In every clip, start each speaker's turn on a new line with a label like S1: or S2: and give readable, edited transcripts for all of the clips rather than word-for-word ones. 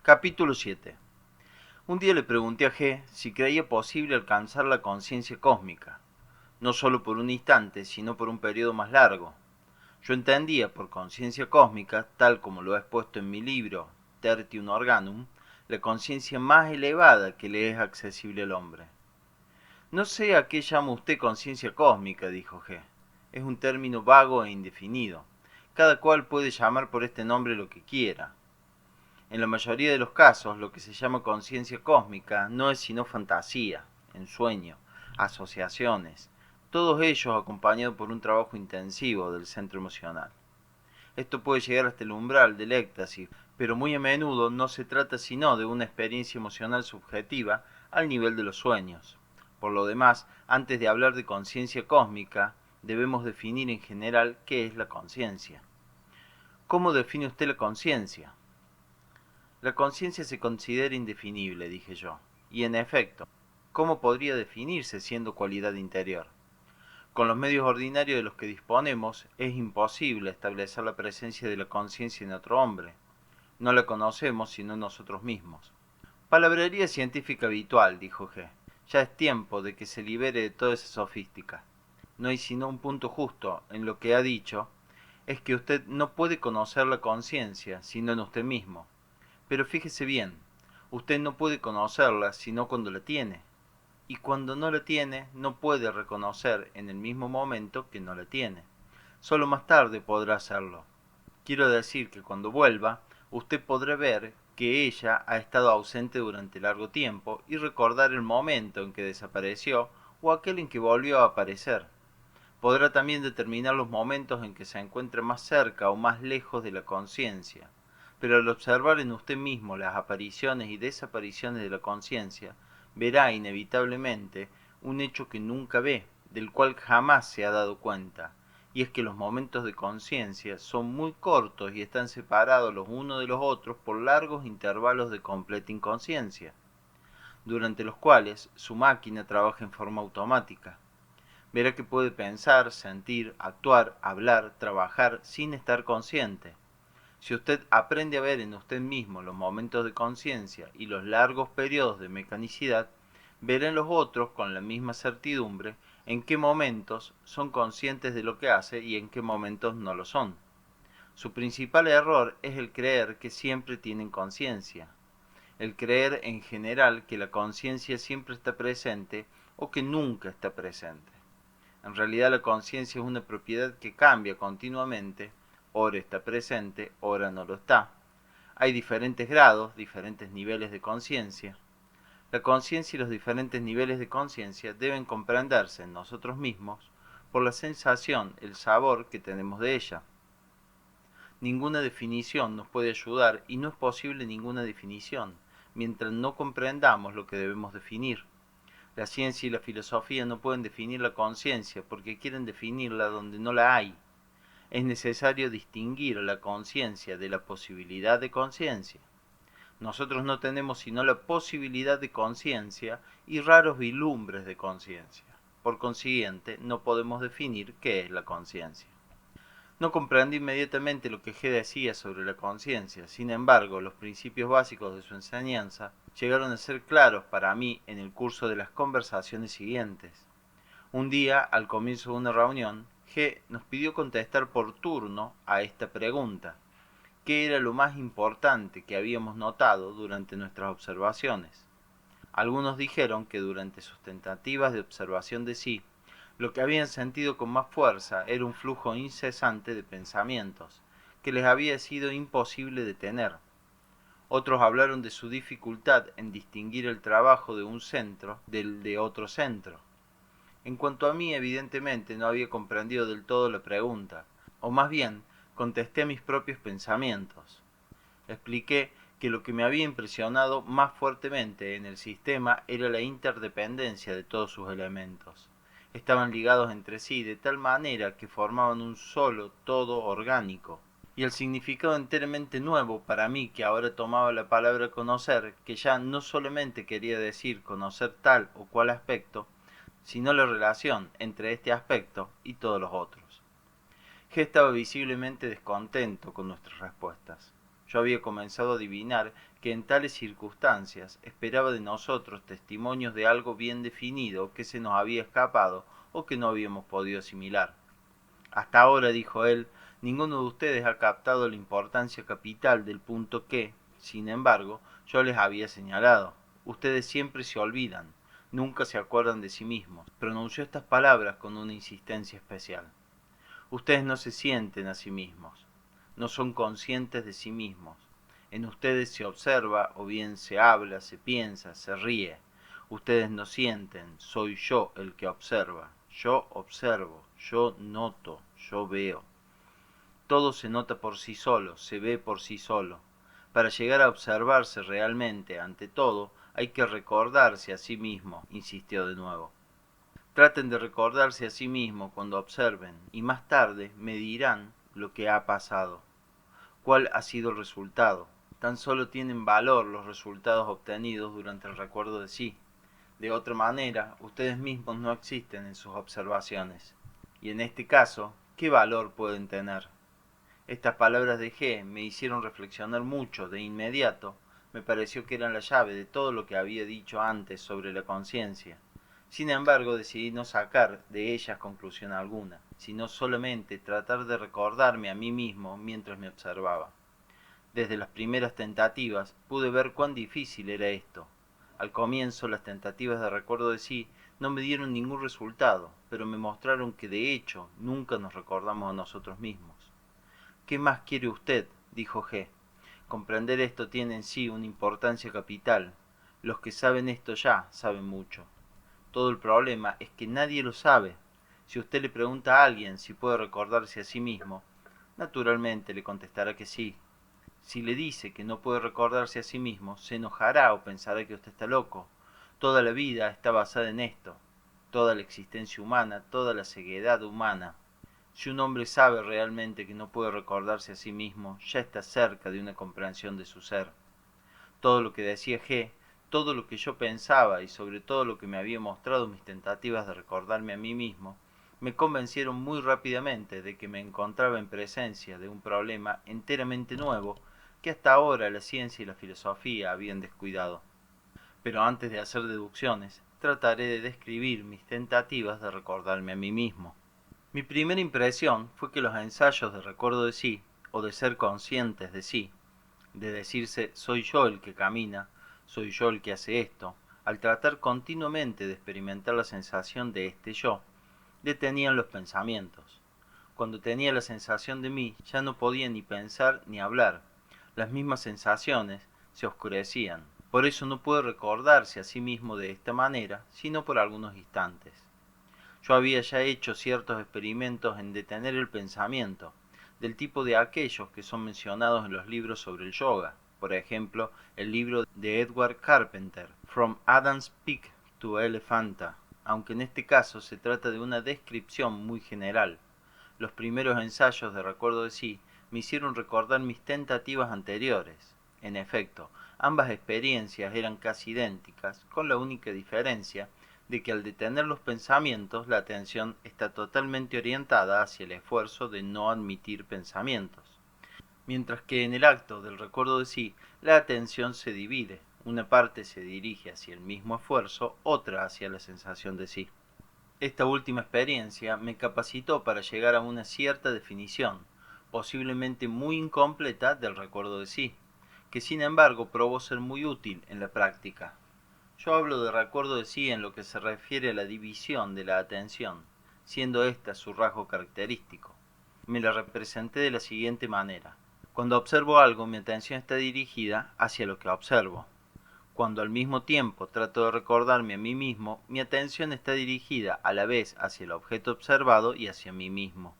S1: Capítulo 7. Un día le pregunté a G si creía posible alcanzar la conciencia cósmica, no solo por un instante, sino por un periodo más largo. Yo entendía por conciencia cósmica, tal como lo he expuesto en mi libro Tertium Organum, la conciencia más elevada que le es accesible al hombre. No sé a qué llama usted conciencia cósmica, dijo G. Es un término vago e indefinido. Cada cual puede llamar por este nombre lo que quiera. En la mayoría de los casos, lo que se llama conciencia cósmica no es sino fantasía, ensueño, asociaciones, todos ellos acompañados por un trabajo intensivo del centro emocional. Esto puede llegar hasta el umbral del éxtasis, pero muy a menudo no se trata sino de una experiencia emocional subjetiva al nivel de los sueños. Por lo demás, antes de hablar de conciencia cósmica, debemos definir en general qué es la conciencia. ¿Cómo define usted la conciencia? La conciencia se considera indefinible, dije yo, y en efecto, ¿cómo podría definirse siendo cualidad interior? Con los medios ordinarios de los que disponemos, es imposible establecer la presencia de la conciencia en otro hombre. No la conocemos sino nosotros mismos. Palabrería científica habitual, dijo G. Ya es tiempo de que se libere de toda esa sofística. No hay sino un punto justo en lo que ha dicho, es que usted no puede conocer la conciencia sino en usted mismo. Pero fíjese bien, usted no puede conocerla sino cuando la tiene, y cuando no la tiene no puede reconocer en el mismo momento que no la tiene. Solo más tarde podrá hacerlo. Quiero decir que cuando vuelva, usted podrá ver que ella ha estado ausente durante largo tiempo y recordar el momento en que desapareció o aquel en que volvió a aparecer. Podrá también determinar los momentos en que se encuentra más cerca o más lejos de la conciencia. Pero al observar en usted mismo las apariciones y desapariciones de la conciencia, verá inevitablemente un hecho que nunca ve, del cual jamás se ha dado cuenta, y es que los momentos de conciencia son muy cortos y están separados los unos de los otros por largos intervalos de completa inconsciencia, durante los cuales su máquina trabaja en forma automática. Verá que puede pensar, sentir, actuar, hablar, trabajar sin estar consciente. Si usted aprende a ver en usted mismo los momentos de conciencia y los largos periodos de mecanicidad, verá en los otros con la misma certidumbre en qué momentos son conscientes de lo que hace y en qué momentos no lo son. Su principal error es el creer que siempre tienen conciencia, el creer en general que la conciencia siempre está presente o que nunca está presente. En realidad la conciencia es una propiedad que cambia continuamente, ora está presente, ora no lo está. Hay diferentes grados, diferentes niveles de conciencia. La conciencia y los diferentes niveles de conciencia deben comprenderse en nosotros mismos por la sensación, el sabor que tenemos de ella. Ninguna definición nos puede ayudar y no es posible ninguna definición, mientras no comprendamos lo que debemos definir. La ciencia y la filosofía no pueden definir la conciencia porque quieren definirla donde no la hay. Es necesario distinguir la conciencia de la posibilidad de conciencia. Nosotros no tenemos sino la posibilidad de conciencia y raros vislumbres de conciencia. Por consiguiente, no podemos definir qué es la conciencia. No comprendí inmediatamente lo que G decía sobre la conciencia, sin embargo, los principios básicos de su enseñanza llegaron a ser claros para mí en el curso de las conversaciones siguientes. Un día, al comienzo de una reunión, G nos pidió contestar por turno a esta pregunta: ¿qué era lo más importante que habíamos notado durante nuestras observaciones? Algunos dijeron que durante sus tentativas de observación de sí, lo que habían sentido con más fuerza era un flujo incesante de pensamientos, que les había sido imposible detener. Otros hablaron de su dificultad en distinguir el trabajo de un centro del de otro centro. En cuanto a mí, evidentemente no había comprendido del todo la pregunta, o más bien, contesté a mis propios pensamientos. Expliqué que lo que me había impresionado más fuertemente en el sistema era la interdependencia de todos sus elementos. Estaban ligados entre sí de tal manera que formaban un solo todo orgánico. Y el significado enteramente nuevo para mí que ahora tomaba la palabra conocer, que ya no solamente quería decir conocer tal o cual aspecto, sino la relación entre este aspecto y todos los otros. G estaba visiblemente descontento con nuestras respuestas. Yo había comenzado a adivinar que en tales circunstancias esperaba de nosotros testimonios de algo bien definido que se nos había escapado o que no habíamos podido asimilar. Hasta ahora, dijo él, ninguno de ustedes ha captado la importancia capital del punto que, sin embargo, yo les había señalado. Ustedes siempre se olvidan, nunca se acuerdan de sí mismos. Pronunció estas palabras con una insistencia especial. Ustedes no se sienten a sí mismos, no son conscientes de sí mismos. En ustedes se observa, o bien se habla, se piensa, se ríe. Ustedes no sienten, soy yo el que observa. Yo observo, yo noto, yo veo. Todo se nota por sí solo, se ve por sí solo. Para llegar a observarse realmente, ante todo, hay que recordarse a sí mismo, insistió de nuevo. Traten de recordarse a sí mismo cuando observen, y más tarde me dirán lo que ha pasado, cuál ha sido el resultado. Tan solo tienen valor los resultados obtenidos durante el recuerdo de sí. De otra manera, ustedes mismos no existen en sus observaciones. Y en este caso, ¿qué valor pueden tener? Estas palabras de G me hicieron reflexionar mucho. De inmediato, me pareció que eran la llave de todo lo que había dicho antes sobre la conciencia. Sin embargo, decidí no sacar de ellas conclusión alguna, sino solamente tratar de recordarme a mí mismo mientras me observaba. Desde las primeras tentativas pude ver cuán difícil era esto. Al comienzo, las tentativas de recuerdo de sí no me dieron ningún resultado, pero me mostraron que de hecho nunca nos recordamos a nosotros mismos. ¿Qué más quiere usted?, dijo G. Comprender esto tiene en sí una importancia capital. Los que saben esto ya saben mucho. Todo el problema es que nadie lo sabe. Si usted le pregunta a alguien si puede recordarse a sí mismo, naturalmente le contestará que sí. Si le dice que no puede recordarse a sí mismo, se enojará o pensará que usted está loco. Toda la vida está basada en esto. Toda la existencia humana, toda la ceguedad humana. Si un hombre sabe realmente que no puede recordarse a sí mismo, ya está cerca de una comprensión de su ser. Todo lo que decía G, todo lo que yo pensaba y sobre todo lo que me había mostrado mis tentativas de recordarme a mí mismo, me convencieron muy rápidamente de que me encontraba en presencia de un problema enteramente nuevo que hasta ahora la ciencia y la filosofía habían descuidado. Pero antes de hacer deducciones, trataré de describir mis tentativas de recordarme a mí mismo. Mi primera impresión fue que los ensayos de recuerdo de sí, o de ser conscientes de sí, de decirse soy yo el que camina, soy yo el que hace esto, al tratar continuamente de experimentar la sensación de este yo, detenían los pensamientos. Cuando tenía la sensación de mí, ya no podía ni pensar ni hablar. Las mismas sensaciones se oscurecían. Por eso no puede recordarse a sí mismo de esta manera, sino por algunos instantes. Yo había ya hecho ciertos experimentos en detener el pensamiento, del tipo de aquellos que son mencionados en los libros sobre el yoga. Por ejemplo, el libro de Edward Carpenter, From Adam's Peak to Elephanta, aunque en este caso se trata de una descripción muy general. Los primeros ensayos de recuerdo de sí me hicieron recordar mis tentativas anteriores. En efecto, ambas experiencias eran casi idénticas, con la única diferencia de que al detener los pensamientos, la atención está totalmente orientada hacia el esfuerzo de no admitir pensamientos. Mientras que en el acto del recuerdo de sí, la atención se divide. Una parte se dirige hacia el mismo esfuerzo, otra hacia la sensación de sí. Esta última experiencia me capacitó para llegar a una cierta definición, posiblemente muy incompleta, del recuerdo de sí, que sin embargo probó ser muy útil en la práctica. Yo hablo de recuerdo de sí en lo que se refiere a la división de la atención, siendo ésta su rasgo característico. Me la representé de la siguiente manera. Cuando observo algo, mi atención está dirigida hacia lo que observo. Cuando al mismo tiempo trato de recordarme a mí mismo, mi atención está dirigida a la vez hacia el objeto observado y hacia mí mismo.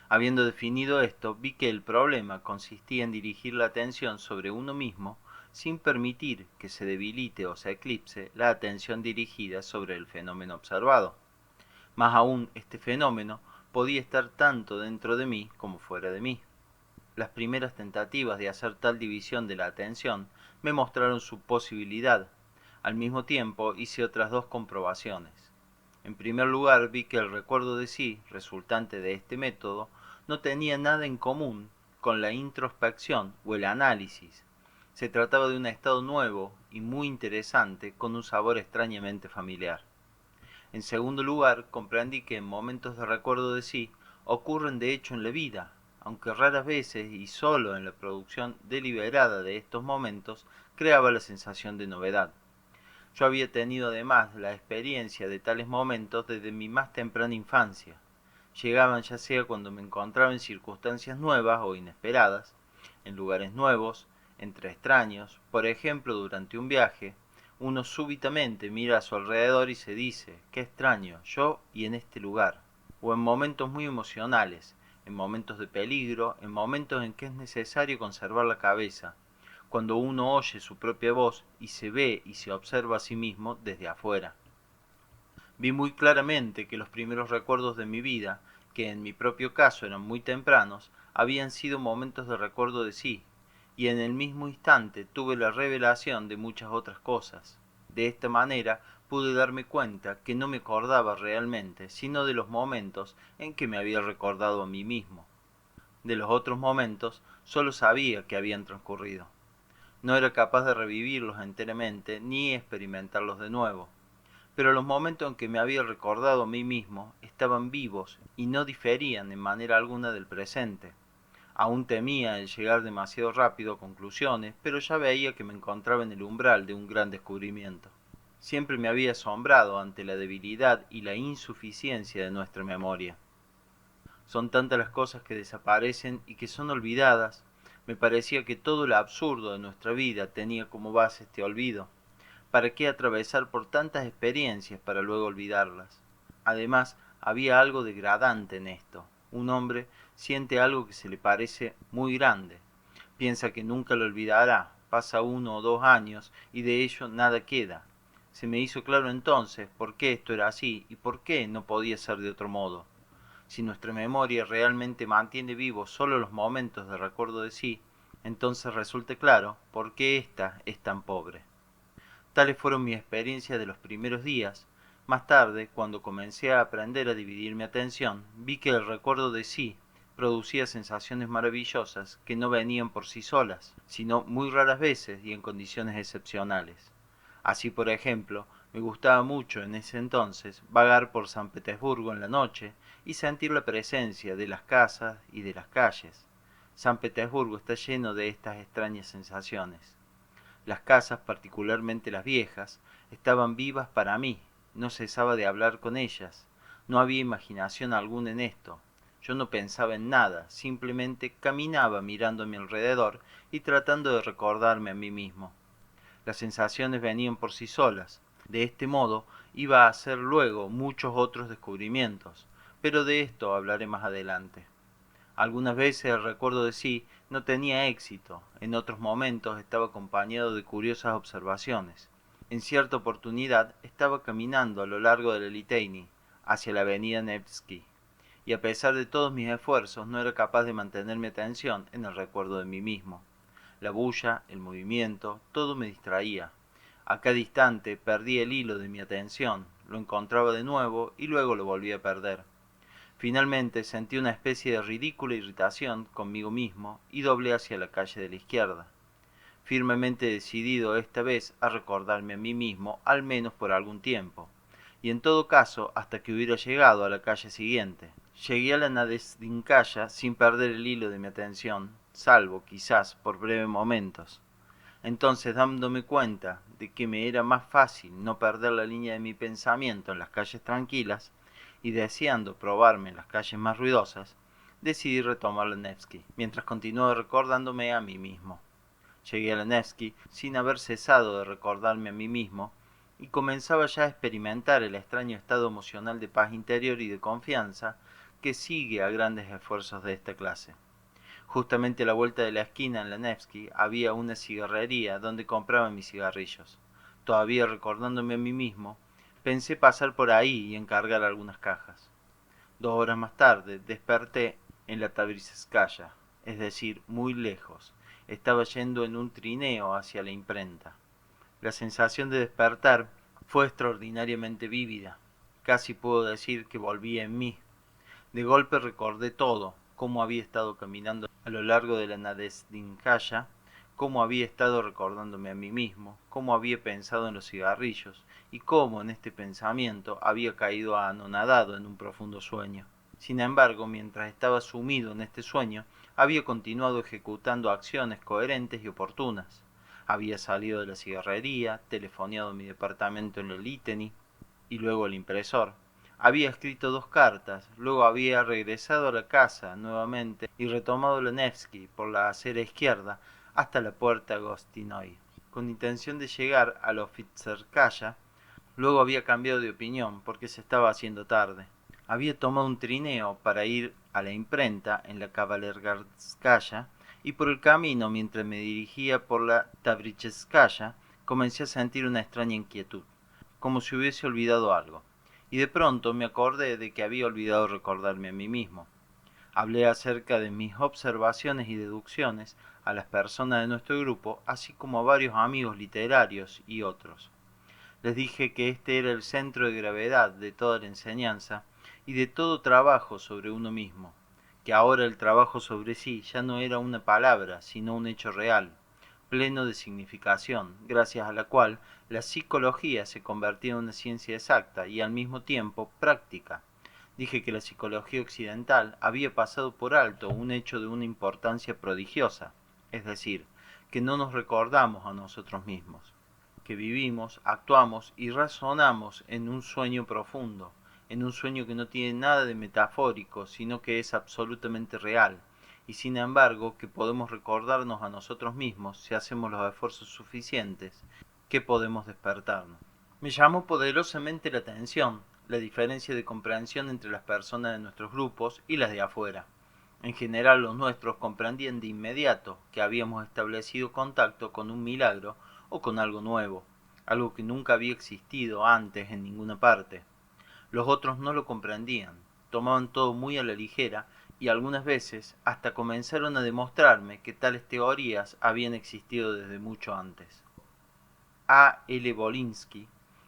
S1: Habiendo definido esto, vi que el problema consistía en dirigir la atención sobre uno mismo sin permitir que se debilite o se eclipse la atención dirigida sobre el fenómeno observado. Más aún, este fenómeno podía estar tanto dentro de mí como fuera de mí. Las primeras tentativas de hacer tal división de la atención me mostraron su posibilidad. Al mismo tiempo hice otras dos comprobaciones. En primer lugar, vi que el recuerdo de sí, resultante de este método, no tenía nada en común con la introspección o el análisis. Se trataba de un estado nuevo y muy interesante con un sabor extrañamente familiar. En segundo lugar, comprendí que en momentos de recuerdo de sí ocurren de hecho en la vida, aunque raras veces y solo en la producción deliberada de estos momentos creaba la sensación de novedad. Yo había tenido además la experiencia de tales momentos desde mi más temprana infancia. Llegaban ya sea cuando me encontraba en circunstancias nuevas o inesperadas, en lugares nuevos, entre extraños, por ejemplo durante un viaje, uno súbitamente mira a su alrededor y se dice, qué extraño, yo y en este lugar. O en momentos muy emocionales, en momentos de peligro, en momentos en que es necesario conservar la cabeza, cuando uno oye su propia voz y se ve y se observa a sí mismo desde afuera. Vi muy claramente que los primeros recuerdos de mi vida, que en mi propio caso eran muy tempranos, habían sido momentos de recuerdo de sí, y en el mismo instante tuve la revelación de muchas otras cosas. De esta manera pude darme cuenta que no me acordaba realmente, sino de los momentos en que me había recordado a mí mismo. De los otros momentos solo sabía que habían transcurrido. No era capaz de revivirlos enteramente ni experimentarlos de nuevo. Pero los momentos en que me había recordado a mí mismo estaban vivos y no diferían en manera alguna del presente. Aún temía el llegar demasiado rápido a conclusiones, pero ya veía que me encontraba en el umbral de un gran descubrimiento. Siempre me había asombrado ante la debilidad y la insuficiencia de nuestra memoria. Son tantas las cosas que desaparecen y que son olvidadas. Me parecía que todo lo absurdo de nuestra vida tenía como base este olvido. ¿Para qué atravesar por tantas experiencias para luego olvidarlas? Además, había algo degradante en esto. Un hombre siente algo que se le parece muy grande. Piensa que nunca lo olvidará. Pasa 1 o 2 años y de ello nada queda. Se me hizo claro entonces por qué esto era así y por qué no podía ser de otro modo. Si nuestra memoria realmente mantiene vivos solo los momentos de recuerdo de sí, entonces resulta claro por qué ésta es tan pobre. Tales fueron mis experiencias de los primeros días. Más tarde, cuando comencé a aprender a dividir mi atención, vi que el recuerdo de sí producía sensaciones maravillosas que no venían por sí solas, sino muy raras veces y en condiciones excepcionales. Así, por ejemplo, me gustaba mucho en ese entonces vagar por San Petersburgo en la noche y sentir la presencia de las casas y de las calles. San Petersburgo está lleno de estas extrañas sensaciones. Las casas, particularmente las viejas, estaban vivas para mí. No cesaba de hablar con ellas. No había imaginación alguna en esto. Yo no pensaba en nada, simplemente caminaba mirando a mi alrededor y tratando de recordarme a mí mismo. Las sensaciones venían por sí solas. De este modo iba a hacer luego muchos otros descubrimientos, pero de esto hablaré más adelante. Algunas veces el recuerdo de sí no tenía éxito, en otros momentos estaba acompañado de curiosas observaciones. En cierta oportunidad estaba caminando a lo largo de la Liteini, hacia la avenida Nevsky, y a pesar de todos mis esfuerzos no era capaz de mantener mi atención en el recuerdo de mí mismo. La bulla, el movimiento, todo me distraía. A cada instante perdía el hilo de mi atención, lo encontraba de nuevo y luego lo volvía a perder. Finalmente sentí una especie de ridícula irritación conmigo mismo y doblé hacia la calle de la izquierda, firmemente decidido esta vez a recordarme a mí mismo al menos por algún tiempo, y en todo caso hasta que hubiera llegado a la calle siguiente. Llegué a la Nadezhdinkaya sin perder el hilo de mi atención, salvo, quizás, por breves momentos. Entonces, dándome cuenta de que me era más fácil no perder la línea de mi pensamiento en las calles tranquilas, y deseando probarme en las calles más ruidosas, decidí retomar la Nevsky, mientras continuaba recordándome a mí mismo. Llegué a la Nevsky sin haber cesado de recordarme a mí mismo, y comenzaba ya a experimentar el extraño estado emocional de paz interior y de confianza que sigue a grandes esfuerzos de esta clase. Justamente a la vuelta de la esquina en la Nevsky había una cigarrería donde compraba mis cigarrillos. Todavía recordándome a mí mismo, pensé pasar por ahí y encargar algunas cajas. 2 horas más tarde desperté en la Tabriskaya, es decir, muy lejos. Estaba yendo en un trineo hacia la imprenta. La sensación de despertar fue extraordinariamente vívida. Casi puedo decir que volví en mí. De golpe recordé todo, cómo había estado caminando a lo largo de la Nadezhdinkaya, cómo había estado recordándome a mí mismo, cómo había pensado en los cigarrillos y cómo en este pensamiento había caído anonadado en un profundo sueño. Sin embargo, mientras estaba sumido en este sueño, había continuado ejecutando acciones coherentes y oportunas. Había salido de la cigarrería, telefoneado a mi departamento en el Liteni y luego al impresor. Había escrito 2 cartas, luego había regresado a la casa nuevamente y retomado la Nevsky por la acera izquierda hasta la puerta Gostinoi, con intención de llegar a la Ofitserskaya. Luego había cambiado de opinión porque se estaba haciendo tarde. Había tomado un trineo para ir a la imprenta en la Kavalergarskaya y por el camino, mientras me dirigía por la Tabricheskaya, comencé a sentir una extraña inquietud, como si hubiese olvidado algo. Y de pronto me acordé de que había olvidado recordarme a mí mismo. Hablé acerca de mis observaciones y deducciones a las personas de nuestro grupo, así como a varios amigos literarios y otros. Les dije que este era el centro de gravedad de toda la enseñanza y de todo trabajo sobre uno mismo, que ahora el trabajo sobre sí ya no era una palabra, sino un hecho real, pleno de significación, gracias a la cual la psicología se convertía en una ciencia exacta y al mismo tiempo práctica. Dije que la psicología occidental había pasado por alto un hecho de una importancia prodigiosa, es decir, que no nos recordamos a nosotros mismos, que vivimos, actuamos y razonamos en un sueño profundo, en un sueño que no tiene nada de metafórico, sino que es absolutamente real, y sin embargo que podemos recordarnos a nosotros mismos si hacemos los esfuerzos suficientes, que podemos despertarnos. Me llamó poderosamente la atención la diferencia de comprensión entre las personas de nuestros grupos y las de afuera. En general los nuestros comprendían de inmediato que habíamos establecido contacto con un milagro o con algo nuevo, algo que nunca había existido antes en ninguna parte. Los otros no lo comprendían, tomaban todo muy a la ligera y algunas veces hasta comenzaron a demostrarme que tales teorías habían existido desde mucho antes. A. L. Bolinsky,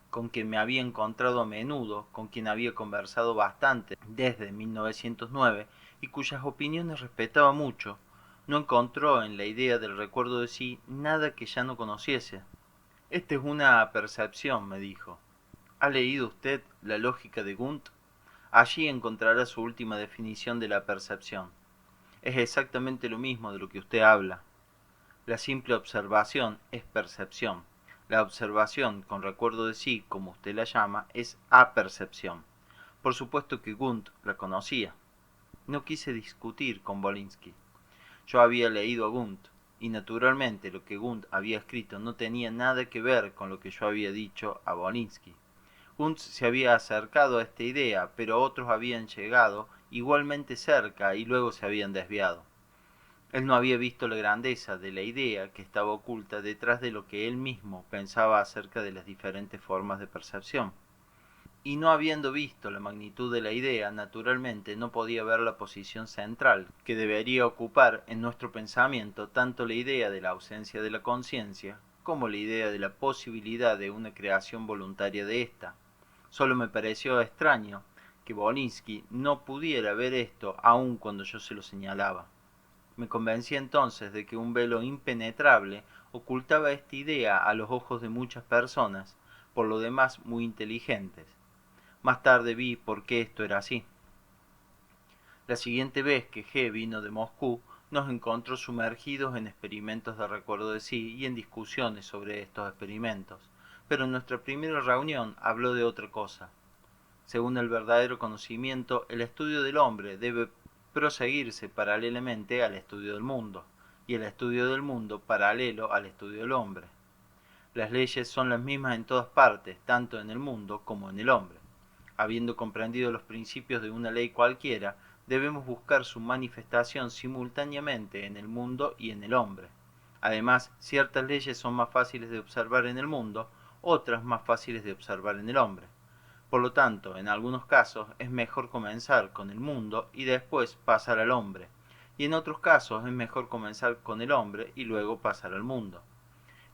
S1: con quien me había encontrado a menudo, con quien había conversado bastante desde 1909 y cuyas opiniones respetaba mucho, no encontró en la idea del recuerdo de sí nada que ya no conociese. Esta es una percepción, me dijo. ¿Ha leído usted La lógica de Wundt? Allí encontrará su última definición de la percepción. Es exactamente lo mismo de lo que usted habla. La simple observación es percepción. La observación con recuerdo de sí, como usted la llama, es apercepción. Por supuesto que Wundt la conocía. No quise discutir con Bolinsky. Yo había leído a Wundt, y naturalmente lo que Wundt había escrito no tenía nada que ver con lo que yo había dicho a Bolinsky. Wundt se había acercado a esta idea, pero otros habían llegado igualmente cerca y luego se habían desviado. Él no había visto la grandeza de la idea que estaba oculta detrás de lo que él mismo pensaba acerca de las diferentes formas de percepción. Y no habiendo visto la magnitud de la idea, naturalmente no podía ver la posición central que debería ocupar en nuestro pensamiento tanto la idea de la ausencia de la conciencia como la idea de la posibilidad de una creación voluntaria de ésta. Solo me pareció extraño que Bolinsky no pudiera ver esto aun cuando yo se lo señalaba. Me convencí entonces de que un velo impenetrable ocultaba esta idea a los ojos de muchas personas, por lo demás muy inteligentes. Más tarde vi por qué esto era así. La siguiente vez que G vino de Moscú, nos encontró sumergidos en experimentos de recuerdo de sí y en discusiones sobre estos experimentos, pero en nuestra primera reunión habló de otra cosa. Según el verdadero conocimiento, el estudio del hombre debe proseguirse paralelamente al estudio del mundo, y el estudio del mundo paralelo al estudio del hombre. Las leyes son las mismas en todas partes, tanto en el mundo como en el hombre. Habiendo comprendido los principios de una ley cualquiera, debemos buscar su manifestación simultáneamente en el mundo y en el hombre. Además, ciertas leyes son más fáciles de observar en el mundo, otras más fáciles de observar en el hombre. Por lo tanto, en algunos casos es mejor comenzar con el mundo y después pasar al hombre, y en otros casos es mejor comenzar con el hombre y luego pasar al mundo.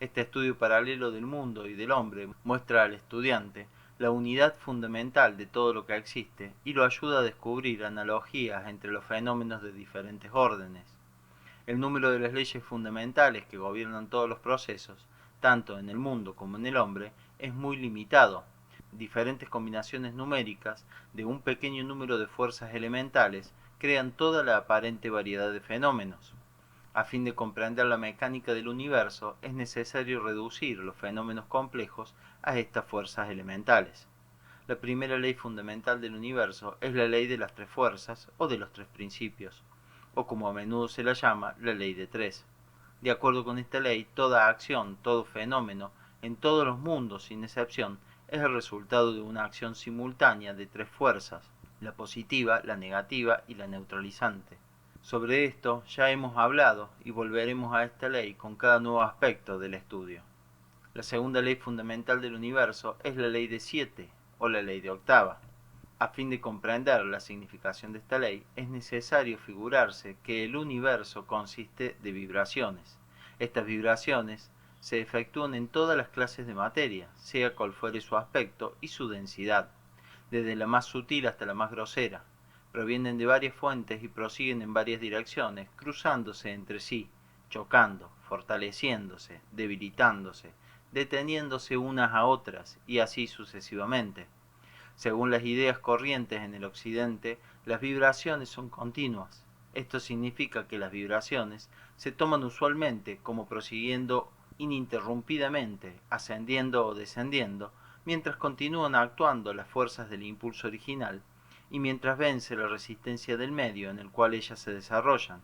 S1: Este estudio paralelo del mundo y del hombre muestra al estudiante la unidad fundamental de todo lo que existe y lo ayuda a descubrir analogías entre los fenómenos de diferentes órdenes. El número de las leyes fundamentales que gobiernan todos los procesos, tanto en el mundo como en el hombre, es muy limitado. Diferentes combinaciones numéricas de un pequeño número de fuerzas elementales crean toda la aparente variedad de fenómenos. A fin de comprender la mecánica del universo, es necesario reducir los fenómenos complejos a estas fuerzas elementales. La primera ley fundamental del universo es la ley de las tres fuerzas o de los tres principios, o como a menudo se la llama, la ley de tres. De acuerdo con esta ley, toda acción, todo fenómeno, en todos los mundos sin excepción, es el resultado de una acción simultánea de tres fuerzas, la positiva, la negativa y la neutralizante. Sobre esto ya hemos hablado y volveremos a esta ley con cada nuevo aspecto del estudio. La segunda ley fundamental del universo es la ley de 7 o la ley de octava. A fin de comprender la significación de esta ley, es necesario figurarse que el universo consiste de vibraciones. Estas vibraciones se efectúan en todas las clases de materia, sea cual fuere su aspecto y su densidad, desde la más sutil hasta la más grosera. Provienen de varias fuentes y prosiguen en varias direcciones, cruzándose entre sí, chocando, fortaleciéndose, debilitándose, deteniéndose unas a otras y así sucesivamente. Según las ideas corrientes en el occidente, las vibraciones son continuas. Esto significa que las vibraciones se toman usualmente como prosiguiendo ininterrumpidamente, ascendiendo o descendiendo, mientras continúan actuando las fuerzas del impulso original y mientras vence la resistencia del medio en el cual ellas se desarrollan.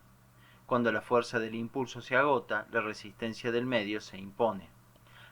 S1: Cuando la fuerza del impulso se agota, la resistencia del medio se impone.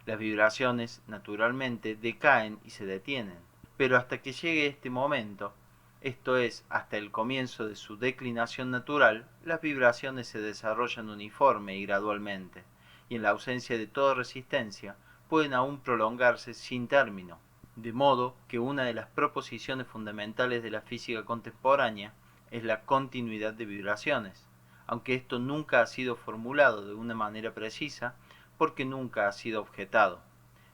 S1: Las vibraciones, naturalmente, decaen y se detienen. Pero hasta que llegue este momento, esto es, hasta el comienzo de su declinación natural, las vibraciones se desarrollan uniforme y gradualmente, y en la ausencia de toda resistencia, pueden aún prolongarse sin término. De modo que una de las proposiciones fundamentales de la física contemporánea es la continuidad de vibraciones, aunque esto nunca ha sido formulado de una manera precisa, porque nunca ha sido objetado.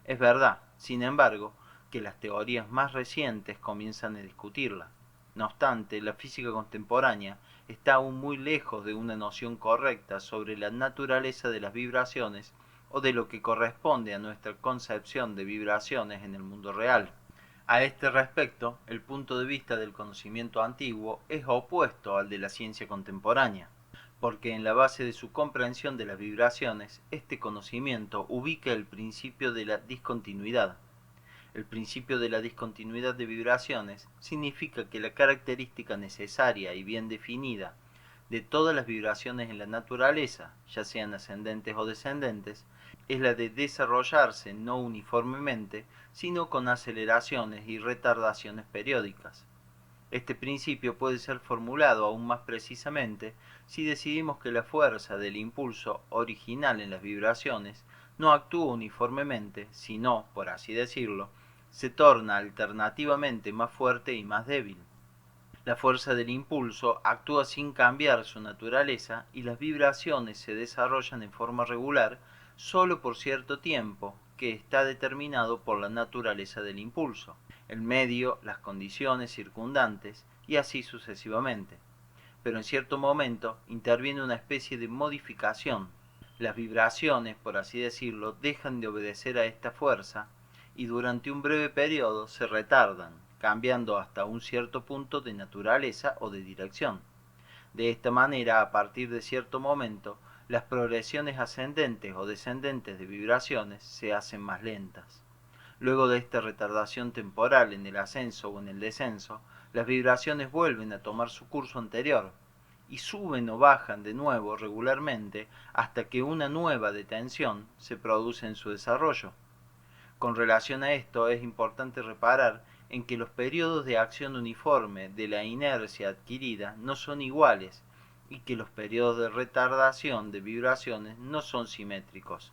S1: Es verdad, sin embargo, que las teorías más recientes comienzan a discutirla. No obstante, la física contemporánea está aún muy lejos de una noción correcta sobre la naturaleza de las vibraciones o de lo que corresponde a nuestra concepción de vibraciones en el mundo real. A este respecto, el punto de vista del conocimiento antiguo es opuesto al de la ciencia contemporánea, porque en la base de su comprensión de las vibraciones, este conocimiento ubica el principio de la discontinuidad. El principio de la discontinuidad de vibraciones significa que la característica necesaria y bien definida de todas las vibraciones en la naturaleza, ya sean ascendentes o descendentes, es la de desarrollarse no uniformemente, sino con aceleraciones y retardaciones periódicas. Este principio puede ser formulado aún más precisamente si decidimos que la fuerza del impulso original en las vibraciones no actúa uniformemente, sino, por así decirlo, se torna alternativamente más fuerte y más débil. La fuerza del impulso actúa sin cambiar su naturaleza y las vibraciones se desarrollan en forma regular solo por cierto tiempo que está determinado por la naturaleza del impulso, el medio, las condiciones circundantes y así sucesivamente. Pero en cierto momento interviene una especie de modificación. Las vibraciones, por así decirlo, dejan de obedecer a esta fuerza y durante un breve periodo se retardan, cambiando hasta un cierto punto de naturaleza o de dirección. De esta manera, a partir de cierto momento, las progresiones ascendentes o descendentes de vibraciones se hacen más lentas. Luego de esta retardación temporal en el ascenso o en el descenso, las vibraciones vuelven a tomar su curso anterior y suben o bajan de nuevo regularmente hasta que una nueva detención se produce en su desarrollo. Con relación a esto, es importante reparar en que los periodos de acción uniforme de la inercia adquirida no son iguales y que los periodos de retardación de vibraciones no son simétricos.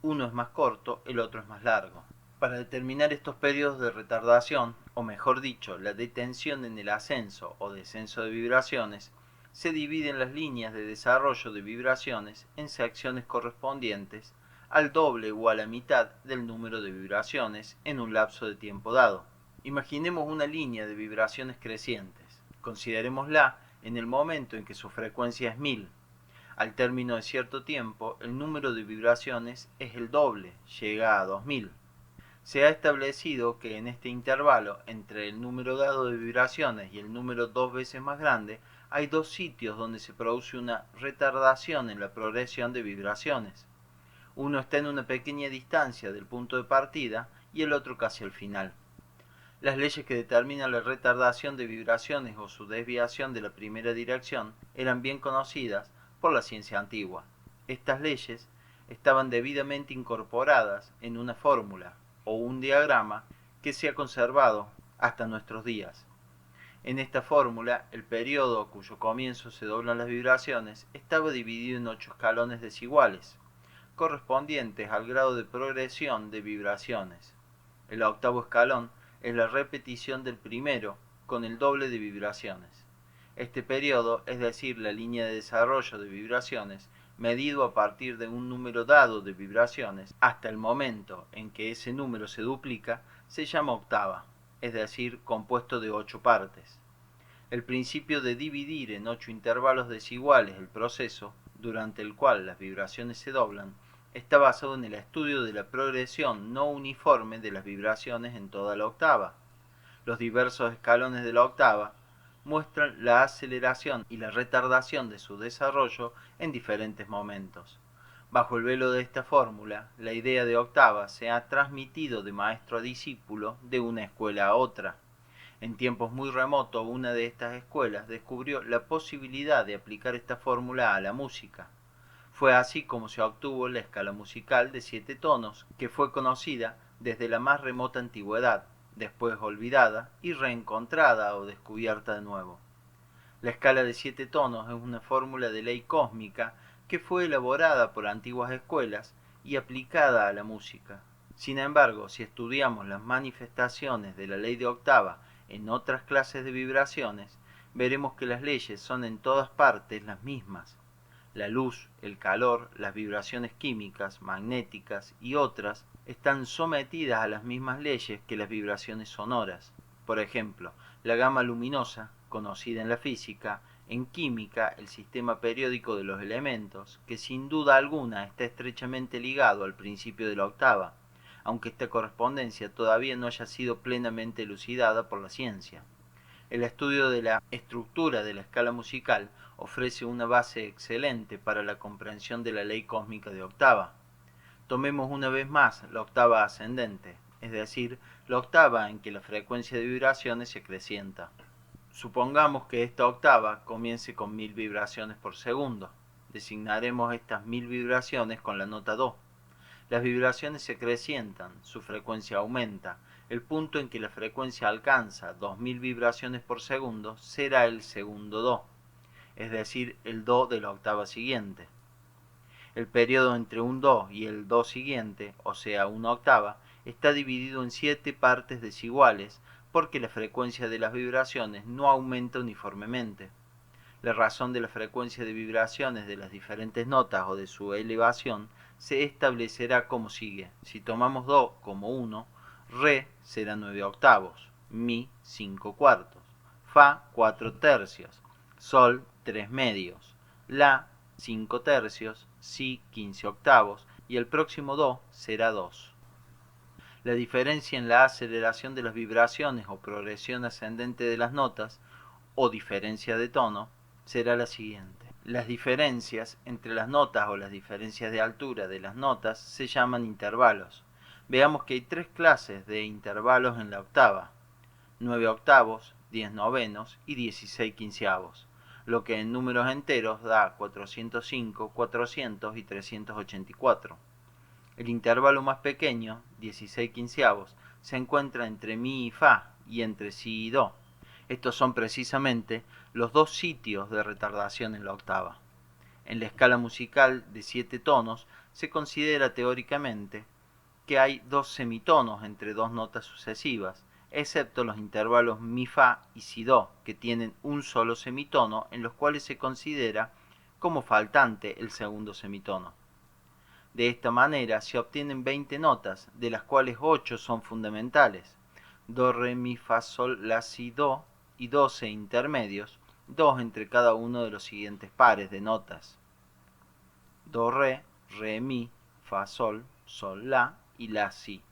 S1: Uno es más corto, el otro es más largo. Para determinar estos periodos de retardación, o mejor dicho, la detención en el ascenso o descenso de vibraciones, se dividen las líneas de desarrollo de vibraciones en secciones correspondientes al doble o a la mitad del número de vibraciones en un lapso de tiempo dado. Imaginemos una línea de vibraciones crecientes. Considerémosla en el momento en que su frecuencia es 1000. Al término de cierto tiempo, el número de vibraciones es el doble, llega a 2000. Se ha establecido que en este intervalo entre el número dado de vibraciones y el número dos veces más grande, hay dos sitios donde se produce una retardación en la progresión de vibraciones. Uno está en una pequeña distancia del punto de partida y el otro casi al final. Las leyes que determinan la retardación de vibraciones o su desviación de la primera dirección eran bien conocidas por la ciencia antigua. Estas leyes estaban debidamente incorporadas en una fórmula o un diagrama que se ha conservado hasta nuestros días. En esta fórmula, el periodo a cuyo comienzo se doblan las vibraciones estaba dividido en 8 escalones desiguales, correspondientes al grado de progresión de vibraciones. El octavo escalón es la repetición del primero con el doble de vibraciones. Este periodo, es decir, la línea de desarrollo de vibraciones, medido a partir de un número dado de vibraciones hasta el momento en que ese número se duplica, se llama octava, es decir, compuesto de 8 partes. El principio de dividir en 8 intervalos desiguales el proceso, durante el cual las vibraciones se doblan, está basado en el estudio de la progresión no uniforme de las vibraciones en toda la octava. Los diversos escalones de la octava muestran la aceleración y la retardación de su desarrollo en diferentes momentos. Bajo el velo de esta fórmula, la idea de octava se ha transmitido de maestro a discípulo, de una escuela a otra. En tiempos muy remotos, una de estas escuelas descubrió la posibilidad de aplicar esta fórmula a la música. Fue así como se obtuvo la escala musical de 7 tonos, que fue conocida desde la más remota antigüedad, después olvidada y reencontrada o descubierta de nuevo. La escala de 7 tonos es una fórmula de ley cósmica que fue elaborada por antiguas escuelas y aplicada a la música. Sin embargo, si estudiamos las manifestaciones de la ley de octava en otras clases de vibraciones, veremos que las leyes son en todas partes las mismas. La luz, el calor, las vibraciones químicas, magnéticas y otras están sometidas a las mismas leyes que las vibraciones sonoras. Por ejemplo, la gama luminosa, conocida en la física, en química el sistema periódico de los elementos, que sin duda alguna está estrechamente ligado al principio de la octava, aunque esta correspondencia todavía no haya sido plenamente elucidada por la ciencia. El estudio de la estructura de la escala musical ofrece una base excelente para la comprensión de la ley cósmica de octava. Tomemos una vez más la octava ascendente, es decir, la octava en que la frecuencia de vibraciones se acrecienta. Supongamos que esta octava comience con 1000 vibraciones por segundo. Designaremos estas 1000 vibraciones con la nota do. Las vibraciones se acrecientan, su frecuencia aumenta. El punto en que la frecuencia alcanza 2000 vibraciones por segundo será el segundo do, es decir, el do de la octava siguiente. El periodo entre un do y el do siguiente, o sea, una octava, está dividido en 7 partes desiguales porque la frecuencia de las vibraciones no aumenta uniformemente. La razón de la frecuencia de vibraciones de las diferentes notas o de su elevación se establecerá como sigue. Si tomamos do como 1, re será 9 octavos, mi 5 cuartos, fa 4 tercios, sol 3 medios, la 5 tercios, si 15 octavos y el próximo do será 2. La diferencia en la aceleración de las vibraciones o progresión ascendente de las notas o diferencia de tono será la siguiente. Las diferencias entre las notas o las diferencias de altura de las notas se llaman intervalos. Veamos que hay 3 clases de intervalos en la octava: 9 octavos, 10 novenos y 16 quinceavos, lo que en números enteros da 405, 400 y 384. El intervalo más pequeño, 16 quinceavos, se encuentra entre mi y fa y entre si y do. Estos son precisamente los dos sitios de retardación en la octava. En la escala musical de 7 tonos se considera teóricamente que hay 2 semitonos entre dos notas sucesivas, excepto los intervalos mi-fa y si-do, que tienen un solo semitono, en los cuales se considera como faltante el segundo semitono. De esta manera se obtienen 20 notas, de las cuales 8 son fundamentales. do, re, mi, fa, sol, la, si, do y 12 intermedios, 2 entre cada uno de los siguientes pares de notas: do, re, mi, fa, sol, sol, la y la, si,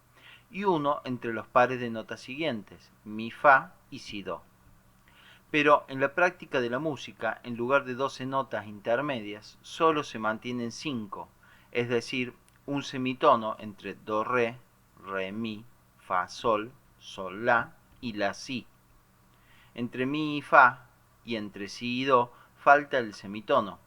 S1: y 1 entre los pares de notas siguientes: mi, fa y si, do. Pero en la práctica de la música, en lugar de 12 notas intermedias, solo se mantienen 5, es decir, un semitono entre do, re, mi, fa, sol, sol, la y la, si. Entre mi y fa y entre si y do falta el semitono.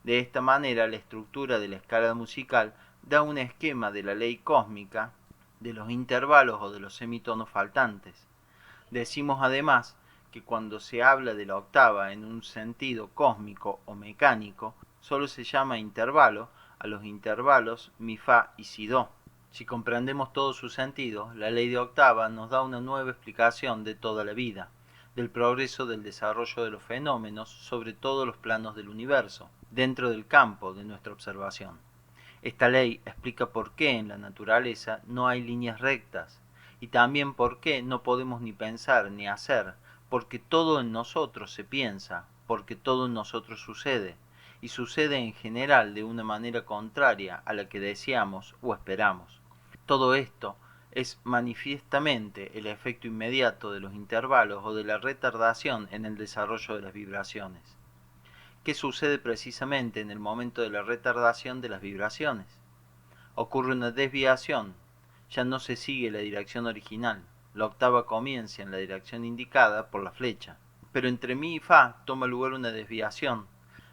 S1: De esta manera, la estructura de la escala musical da un esquema de la ley cósmica de los intervalos o de los semitonos faltantes. Decimos además que cuando se habla de la octava en un sentido cósmico o mecánico, solo se llama intervalo a los intervalos mi, fa y si, do. Si comprendemos todo su sentido, la ley de octava nos da una nueva explicación de toda la vida, del progreso del desarrollo de los fenómenos sobre todos los planos del universo, dentro del campo de nuestra observación. Esta ley explica por qué en la naturaleza no hay líneas rectas, y también por qué no podemos ni pensar ni hacer, porque todo en nosotros se piensa, porque todo en nosotros sucede, y sucede en general de una manera contraria a la que deseamos o esperamos. Todo esto es manifiestamente el efecto inmediato de los intervalos o de la retardación en el desarrollo de las vibraciones. ¿Qué sucede precisamente en el momento de la retardación de las vibraciones? Ocurre una desviación, ya no se sigue la dirección original, la octava comienza en la dirección indicada por la flecha. Pero entre mi y fa toma lugar una desviación,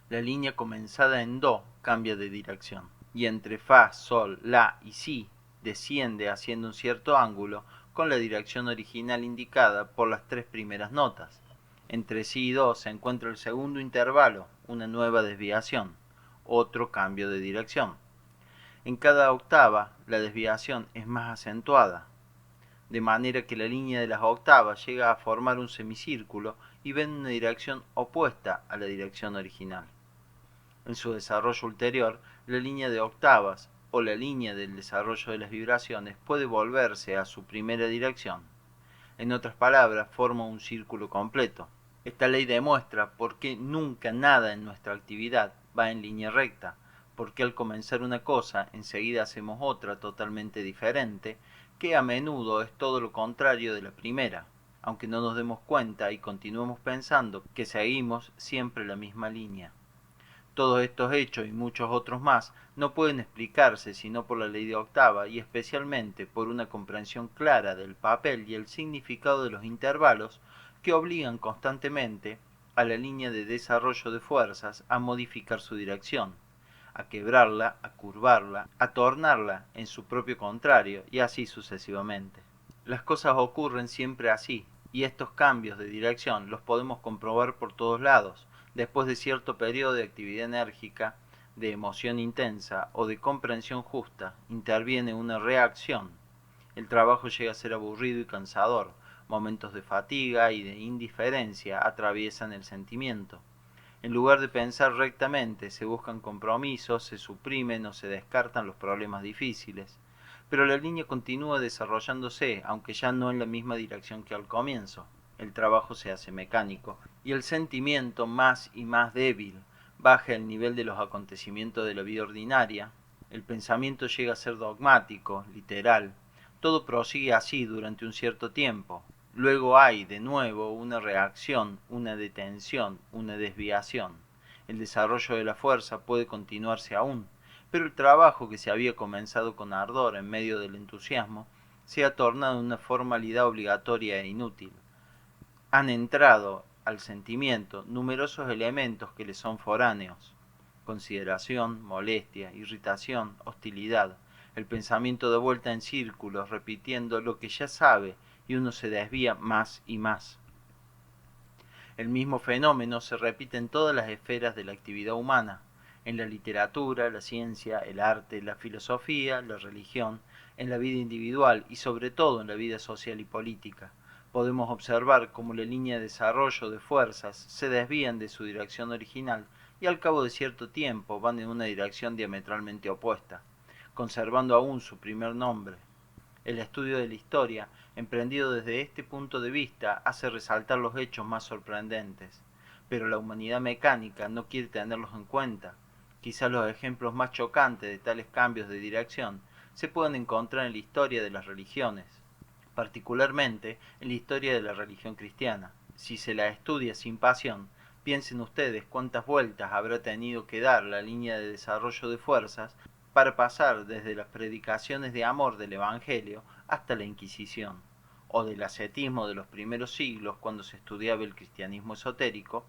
S1: la línea comenzada en do cambia de dirección, y entre fa, sol, la y si desciende haciendo un cierto ángulo con la dirección original indicada por las 3 primeras notas. Entre si y do se encuentra el segundo intervalo, una nueva desviación, otro cambio de dirección. En cada octava la desviación es más acentuada, de manera que la línea de las octavas llega a formar un semicírculo y va en una dirección opuesta a la dirección original. En su desarrollo ulterior, la línea de octavas o la línea del desarrollo de las vibraciones puede volverse a su primera dirección. En otras palabras, forma un círculo completo. Esta ley demuestra por qué nunca nada en nuestra actividad va en línea recta, porque al comenzar una cosa enseguida hacemos otra totalmente diferente, que a menudo es todo lo contrario de la primera, aunque no nos demos cuenta y continuemos pensando que seguimos siempre la misma línea. Todos estos hechos y muchos otros más no pueden explicarse sino por la ley de octava y especialmente por una comprensión clara del papel y el significado de los intervalos que obligan constantemente a la línea de desarrollo de fuerzas a modificar su dirección, a quebrarla, a curvarla, a tornarla en su propio contrario y así sucesivamente. Las cosas ocurren siempre así, y estos cambios de dirección los podemos comprobar por todos lados, después de cierto periodo de actividad enérgica, de emoción intensa o de comprensión justa, interviene una reacción. El trabajo llega a ser aburrido y cansador, momentos de fatiga y de indiferencia atraviesan el sentimiento. En lugar de pensar rectamente, se buscan compromisos, se suprimen o se descartan los problemas difíciles, pero la línea continúa desarrollándose, aunque ya no en la misma dirección que al comienzo. El trabajo se hace mecánico, y el sentimiento más y más débil baja el nivel de los acontecimientos de la vida ordinaria. El pensamiento llega a ser dogmático, literal. Todo prosigue así durante un cierto tiempo. Luego hay, de nuevo, una reacción, una detención, una desviación. El desarrollo de la fuerza puede continuarse aún, pero el trabajo que se había comenzado con ardor en medio del entusiasmo se ha tornado una formalidad obligatoria e inútil. Han entrado al sentimiento numerosos elementos que le son foráneos: consideración, molestia, irritación, hostilidad, el pensamiento de vuelta en círculos repitiendo lo que ya sabe y uno se desvía más y más. El mismo fenómeno se repite en todas las esferas de la actividad humana, en la literatura, la ciencia, el arte, la filosofía, la religión, en la vida individual y sobre todo en la vida social y política. Podemos observar cómo la línea de desarrollo de fuerzas se desvían de su dirección original y al cabo de cierto tiempo van en una dirección diametralmente opuesta, conservando aún su primer nombre. El estudio de la historia, emprendido desde este punto de vista, hace resaltar los hechos más sorprendentes, pero la humanidad mecánica no quiere tenerlos en cuenta. Quizás los ejemplos más chocantes de tales cambios de dirección se pueden encontrar en la historia de las religiones, particularmente en la historia de la religión cristiana. Si se la estudia sin pasión, piensen ustedes cuántas vueltas habrá tenido que dar la línea de desarrollo de fuerzas para pasar desde las predicaciones de amor del Evangelio hasta la Inquisición, o del ascetismo de los primeros siglos cuando se estudiaba el cristianismo esotérico,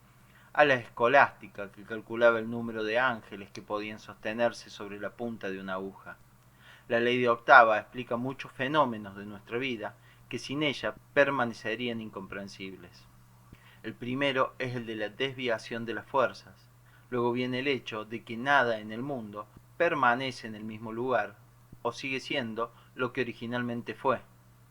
S1: a la escolástica que calculaba el número de ángeles que podían sostenerse sobre la punta de una aguja. La ley de octava explica muchos fenómenos de nuestra vida que sin ella permanecerían incomprensibles. El primero es el de la desviación de las fuerzas. Luego viene el hecho de que nada en el mundo permanece en el mismo lugar o sigue siendo lo que originalmente fue.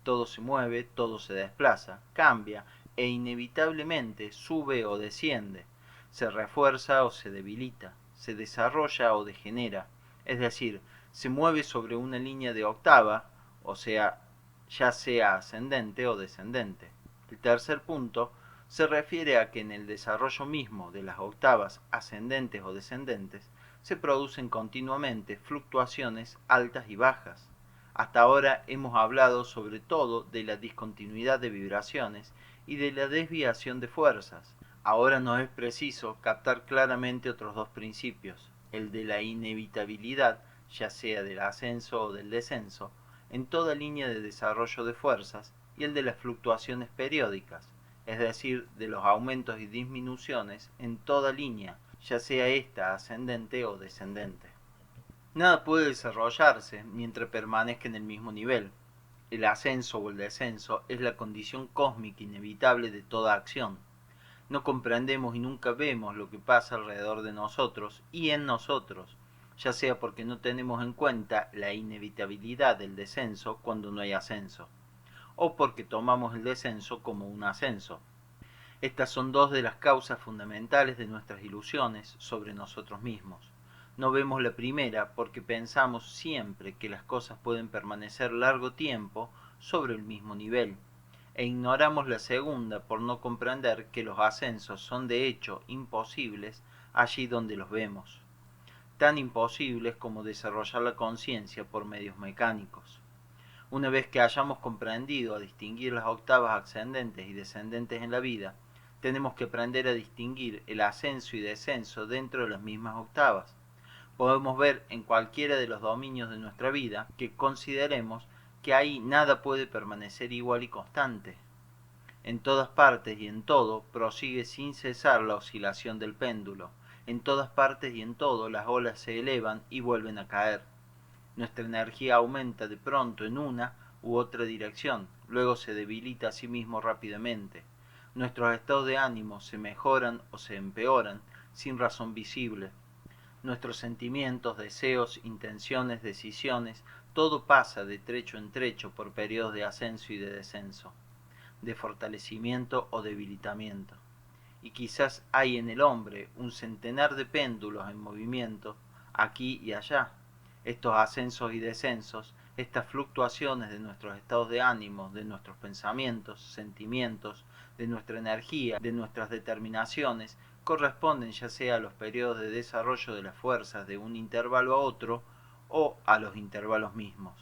S1: Todo se mueve, todo se desplaza, cambia e inevitablemente sube o desciende, se refuerza o se debilita, se desarrolla o degenera, es decir, se mueve sobre una línea de octava, o sea, ya sea ascendente o descendente. El tercer punto se refiere a que en el desarrollo mismo de las octavas ascendentes o descendentes se producen continuamente fluctuaciones altas y bajas. Hasta ahora hemos hablado sobre todo de la discontinuidad de vibraciones y de la desviación de fuerzas. Ahora nos es preciso captar claramente otros dos principios, el de la inevitabilidad, ya sea del ascenso o del descenso, en toda línea de desarrollo de fuerzas, y el de las fluctuaciones periódicas, es decir, de los aumentos y disminuciones en toda línea, ya sea esta ascendente o descendente. Nada puede desarrollarse mientras permanezca en el mismo nivel. El ascenso o el descenso es la condición cósmica inevitable de toda acción. No comprendemos y nunca vemos lo que pasa alrededor de nosotros y en nosotros, ya sea porque no tenemos en cuenta la inevitabilidad del descenso cuando no hay ascenso, o porque tomamos el descenso como un ascenso. Estas son dos de las causas fundamentales de nuestras ilusiones sobre nosotros mismos. No vemos la primera porque pensamos siempre que las cosas pueden permanecer largo tiempo sobre el mismo nivel, e ignoramos la segunda por no comprender que los ascensos son de hecho imposibles allí donde los vemos, tan imposibles como desarrollar la conciencia por medios mecánicos. Una vez que hayamos comprendido a distinguir las octavas ascendentes y descendentes en la vida, tenemos que aprender a distinguir el ascenso y descenso dentro de las mismas octavas. Podemos ver en cualquiera de los dominios de nuestra vida que consideremos que ahí nada puede permanecer igual y constante. En todas partes y en todo prosigue sin cesar la oscilación del péndulo. En todas partes y en todo las olas se elevan y vuelven a caer. Nuestra energía aumenta de pronto en una u otra dirección, luego se debilita a sí mismo rápidamente. Nuestros estados de ánimo se mejoran o se empeoran sin razón visible. Nuestros sentimientos, deseos, intenciones, decisiones, todo pasa de trecho en trecho por periodos de ascenso y de descenso, de fortalecimiento o debilitamiento. Y quizás hay en el hombre un centenar de péndulos en movimiento, aquí y allá. Estos ascensos y descensos, estas fluctuaciones de nuestros estados de ánimo, de nuestros pensamientos, sentimientos, de nuestra energía, de nuestras determinaciones, corresponden ya sea a los periodos de desarrollo de las fuerzas de un intervalo a otro o a los intervalos mismos.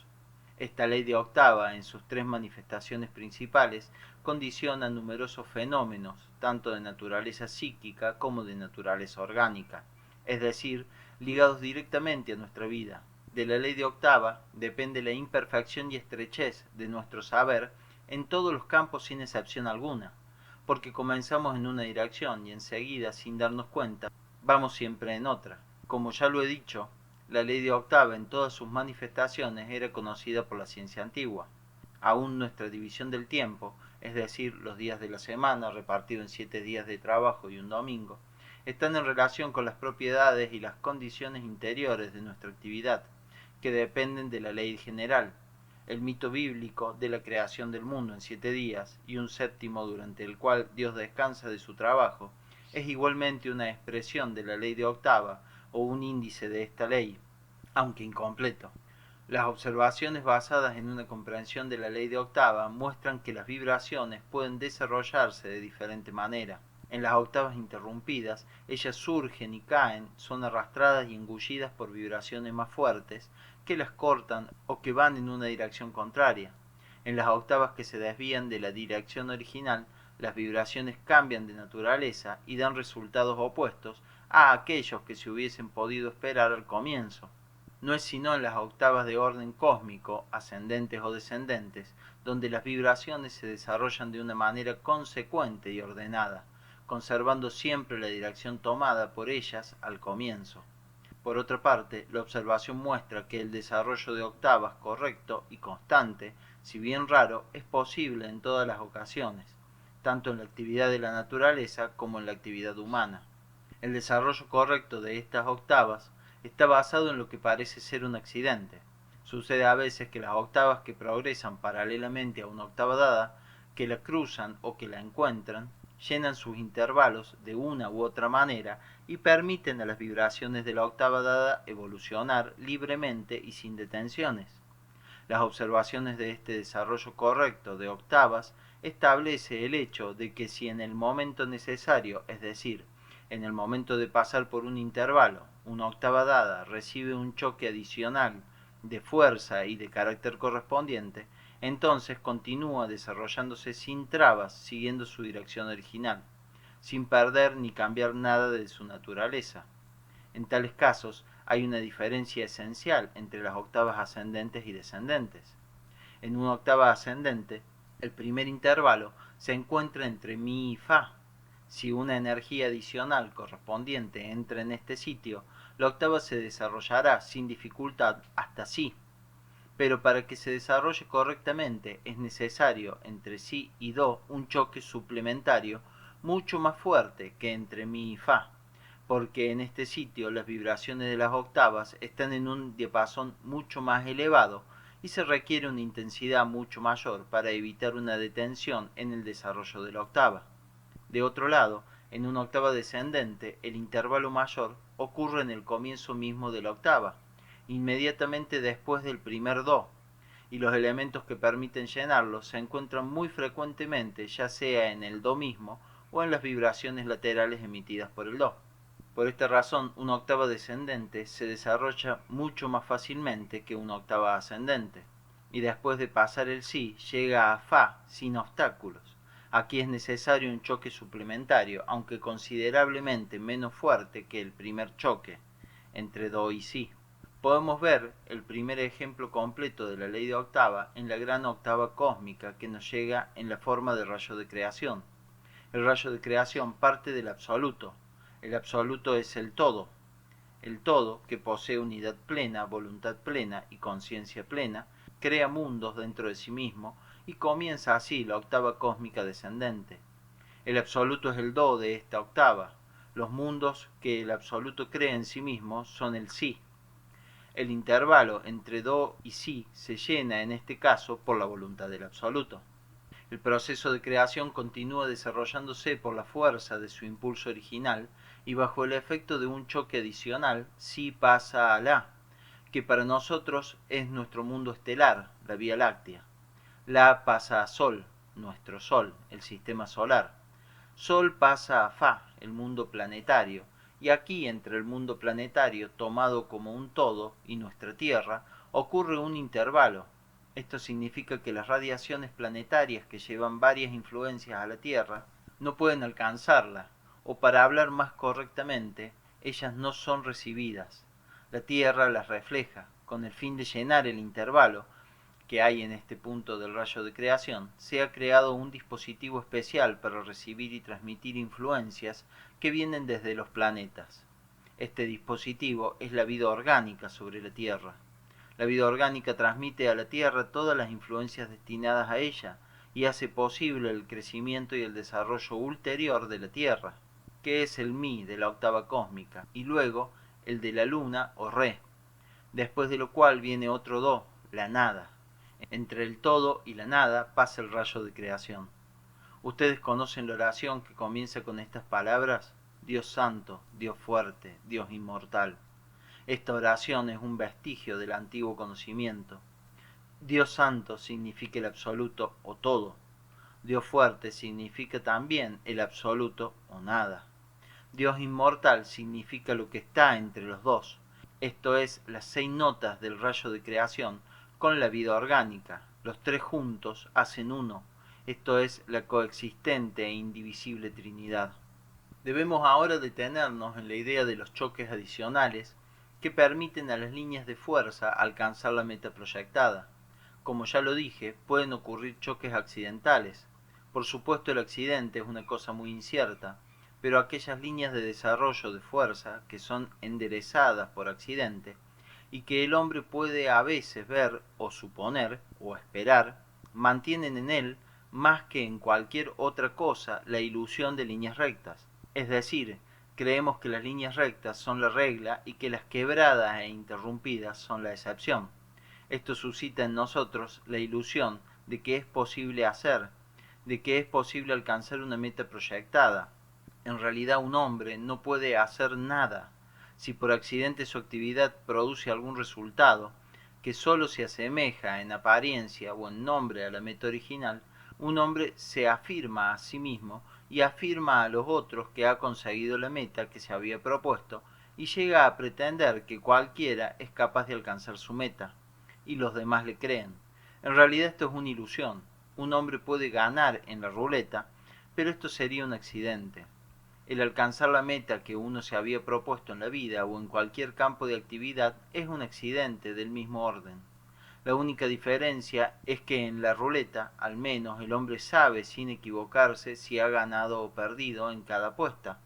S1: Esta ley de octava, en sus tres manifestaciones principales, condiciona numerosos fenómenos, tanto de naturaleza psíquica como de naturaleza orgánica, es decir, ligados directamente a nuestra vida. De la ley de octava depende la imperfección y estrechez de nuestro saber en todos los campos sin excepción alguna, porque comenzamos en una dirección y enseguida, sin darnos cuenta, vamos siempre en otra. Como ya lo he dicho, la ley de octava en todas sus manifestaciones era conocida por la ciencia antigua. Aún nuestra división del tiempo, es decir, los días de la semana repartidos en 7 días de trabajo y un domingo, están en relación con las propiedades y las condiciones interiores de nuestra actividad, que dependen de la ley general. El mito bíblico de la creación del mundo en 7 días y un séptimo durante el cual Dios descansa de su trabajo, es igualmente una expresión de la ley de octava o un índice de esta ley, aunque incompleto. Las observaciones basadas en una comprensión de la ley de octava muestran que las vibraciones pueden desarrollarse de diferente manera. En las octavas interrumpidas, ellas surgen y caen, son arrastradas y engullidas por vibraciones más fuertes que las cortan o que van en una dirección contraria. En las octavas que se desvían de la dirección original, las vibraciones cambian de naturaleza y dan resultados opuestos a aquellos que se hubiesen podido esperar al comienzo. No es sino en las octavas de orden cósmico, ascendentes o descendentes, donde las vibraciones se desarrollan de una manera consecuente y ordenada, conservando siempre la dirección tomada por ellas al comienzo. Por otra parte, la observación muestra que el desarrollo de octavas correcto y constante, si bien raro, es posible en todas las ocasiones, tanto en la actividad de la naturaleza como en la actividad humana. El desarrollo correcto de estas octavas está basado en lo que parece ser un accidente. Sucede a veces que las octavas que progresan paralelamente a una octava dada, que la cruzan o que la encuentran, llenan sus intervalos de una u otra manera y permiten a las vibraciones de la octava dada evolucionar libremente y sin detenciones. Las observaciones de este desarrollo correcto de octavas establece el hecho de que si en el momento necesario, es decir, en el momento de pasar por un intervalo, una octava dada recibe un choque adicional de fuerza y de carácter correspondiente, entonces continúa desarrollándose sin trabas, siguiendo su dirección original, sin perder ni cambiar nada de su naturaleza. En tales casos, hay una diferencia esencial entre las octavas ascendentes y descendentes. En una octava ascendente, el primer intervalo se encuentra entre mi y fa. Si una energía adicional correspondiente entra en este sitio, la octava se desarrollará sin dificultad hasta si. Pero para que se desarrolle correctamente es necesario entre si y do un choque suplementario mucho más fuerte que entre mi y fa, porque en este sitio las vibraciones de las octavas están en un diapasón mucho más elevado y se requiere una intensidad mucho mayor para evitar una detención en el desarrollo de la octava. De otro lado, en una octava descendente, el intervalo mayor ocurre en el comienzo mismo de la octava, inmediatamente después del primer do, y los elementos que permiten llenarlo se encuentran muy frecuentemente ya sea en el do mismo o en las vibraciones laterales emitidas por el do. Por esta razón, una octava descendente se desarrolla mucho más fácilmente que una octava ascendente, y después de pasar el si llega a fa sin obstáculos. Aquí es necesario un choque suplementario, aunque considerablemente menos fuerte que el primer choque entre do y si. Podemos ver el primer ejemplo completo de la ley de octava en la gran octava cósmica que nos llega en la forma de rayo de creación. El rayo de creación parte del absoluto. El absoluto es el todo que posee unidad plena, voluntad plena y conciencia plena, crea mundos dentro de sí mismo y comienza así la octava cósmica descendente. El absoluto es el do de esta octava. Los mundos que el absoluto crea en sí mismo son el si. El intervalo entre do y si se llena en este caso por la voluntad del absoluto. El proceso de creación continúa desarrollándose por la fuerza de su impulso original y bajo el efecto de un choque adicional, si pasa a la, que para nosotros es nuestro mundo estelar, la Vía Láctea. La pasa a Sol, nuestro Sol, el sistema solar. Sol pasa a Fa, el mundo planetario, y aquí entre el mundo planetario tomado como un todo y nuestra Tierra ocurre un intervalo. Esto significa que las radiaciones planetarias que llevan varias influencias a la Tierra no pueden alcanzarla, o para hablar más correctamente, ellas no son recibidas. La Tierra las refleja, con el fin de llenar el intervalo que hay en este punto del rayo de creación, se ha creado un dispositivo especial para recibir y transmitir influencias que vienen desde los planetas. Este dispositivo es la vida orgánica sobre la Tierra. La vida orgánica transmite a la Tierra todas las influencias destinadas a ella y hace posible el crecimiento y el desarrollo ulterior de la Tierra, que es el Mi de la octava cósmica, y luego el de la Luna o Re, después de lo cual viene otro Do, la nada. Entre el todo y la nada pasa el rayo de creación. Ustedes conocen la oración que comienza con estas palabras: Dios santo, Dios fuerte, Dios inmortal. Esta oración es un vestigio del antiguo conocimiento. Dios santo significa el absoluto o todo. Dios fuerte significa también el absoluto o nada. Dios inmortal significa lo que está entre los dos, esto es, las 6 notas del rayo de creación con la vida orgánica. Los 3 juntos hacen uno, esto es, la coexistente e indivisible Trinidad. Debemos ahora detenernos en la idea de los choques adicionales que permiten a las líneas de fuerza alcanzar la meta proyectada. Como ya lo dije, pueden ocurrir choques accidentales. Por supuesto, el accidente es una cosa muy incierta, pero aquellas líneas de desarrollo de fuerza que son enderezadas por accidente y que el hombre puede a veces ver o suponer o esperar, mantienen en él, más que en cualquier otra cosa, la ilusión de líneas rectas. Es decir, creemos que las líneas rectas son la regla y que las quebradas e interrumpidas son la excepción. Esto suscita en nosotros la ilusión de que es posible hacer, de que es posible alcanzar una meta proyectada. En realidad un hombre no puede hacer nada. Si por accidente su actividad produce algún resultado, que sólo se asemeja en apariencia o en nombre a la meta original, un hombre se afirma a sí mismo y afirma a los otros que ha conseguido la meta que se había propuesto y llega a pretender que cualquiera es capaz de alcanzar su meta, y los demás le creen. En realidad esto es una ilusión. Un hombre puede ganar en la ruleta, pero esto sería un accidente. El alcanzar la meta que uno se había propuesto en la vida o en cualquier campo de actividad es un accidente del mismo orden. La única diferencia es que en la ruleta, al menos, el hombre sabe sin equivocarse si ha ganado o perdido en cada apuesta.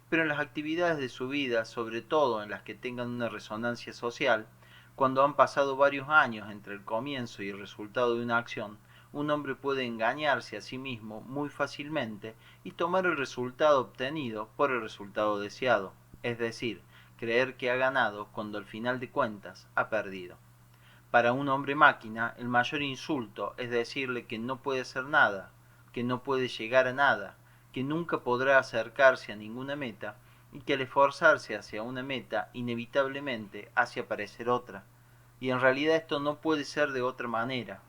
S1: Pero en las actividades de su vida, sobre todo en las que tengan una resonancia social, cuando han pasado varios años entre el comienzo y el resultado de una acción, un hombre puede engañarse a sí mismo muy fácilmente y tomar el resultado obtenido por el resultado deseado, es decir, creer que ha ganado cuando al final de cuentas ha perdido. Para un hombre máquina, el mayor insulto es decirle que no puede hacer nada, que no puede llegar a nada, que nunca podrá acercarse a ninguna meta y que al esforzarse hacia una meta inevitablemente hace aparecer otra. Y en realidad esto no puede ser de otra manera.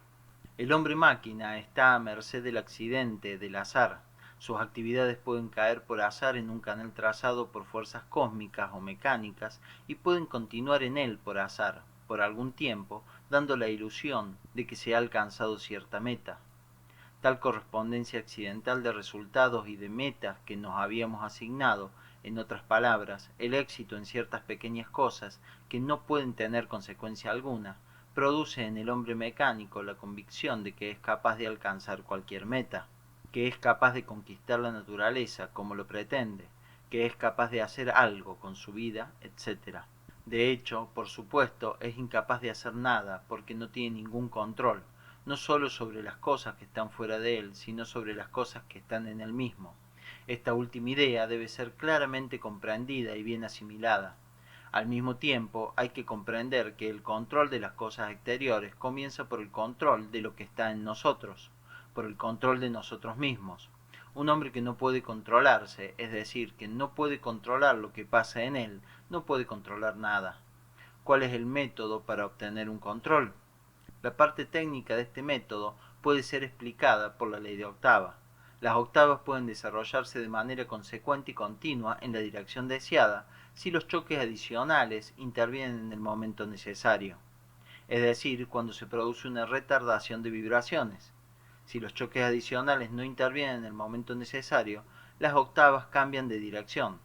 S1: El hombre máquina está a merced del accidente, del azar. Sus actividades pueden caer por azar en un canal trazado por fuerzas cósmicas o mecánicas y pueden continuar en él por azar, por algún tiempo, dando la ilusión de que se ha alcanzado cierta meta. Tal correspondencia accidental de resultados y de metas que nos habíamos asignado, en otras palabras, el éxito en ciertas pequeñas cosas que no pueden tener consecuencia alguna, produce en el hombre mecánico la convicción de que es capaz de alcanzar cualquier meta, que es capaz de conquistar la naturaleza como lo pretende, que es capaz de hacer algo con su vida, etc. De hecho, por supuesto, es incapaz de hacer nada porque no tiene ningún control, no solo sobre las cosas que están fuera de él, sino sobre las cosas que están en él mismo. Esta última idea debe ser claramente comprendida y bien asimilada. Al mismo tiempo, hay que comprender que el control de las cosas exteriores comienza por el control de lo que está en nosotros, por el control de nosotros mismos. Un hombre que no puede controlarse, es decir, que no puede controlar lo que pasa en él, no puede controlar nada. ¿Cuál es el método para obtener un control? La parte técnica de este método puede ser explicada por la ley de octava. Las octavas pueden desarrollarse de manera consecuente y continua en la dirección deseada si los choques adicionales intervienen en el momento necesario, es decir, cuando se produce una retardación de vibraciones. Si los choques adicionales no intervienen en el momento necesario, las octavas cambian de dirección.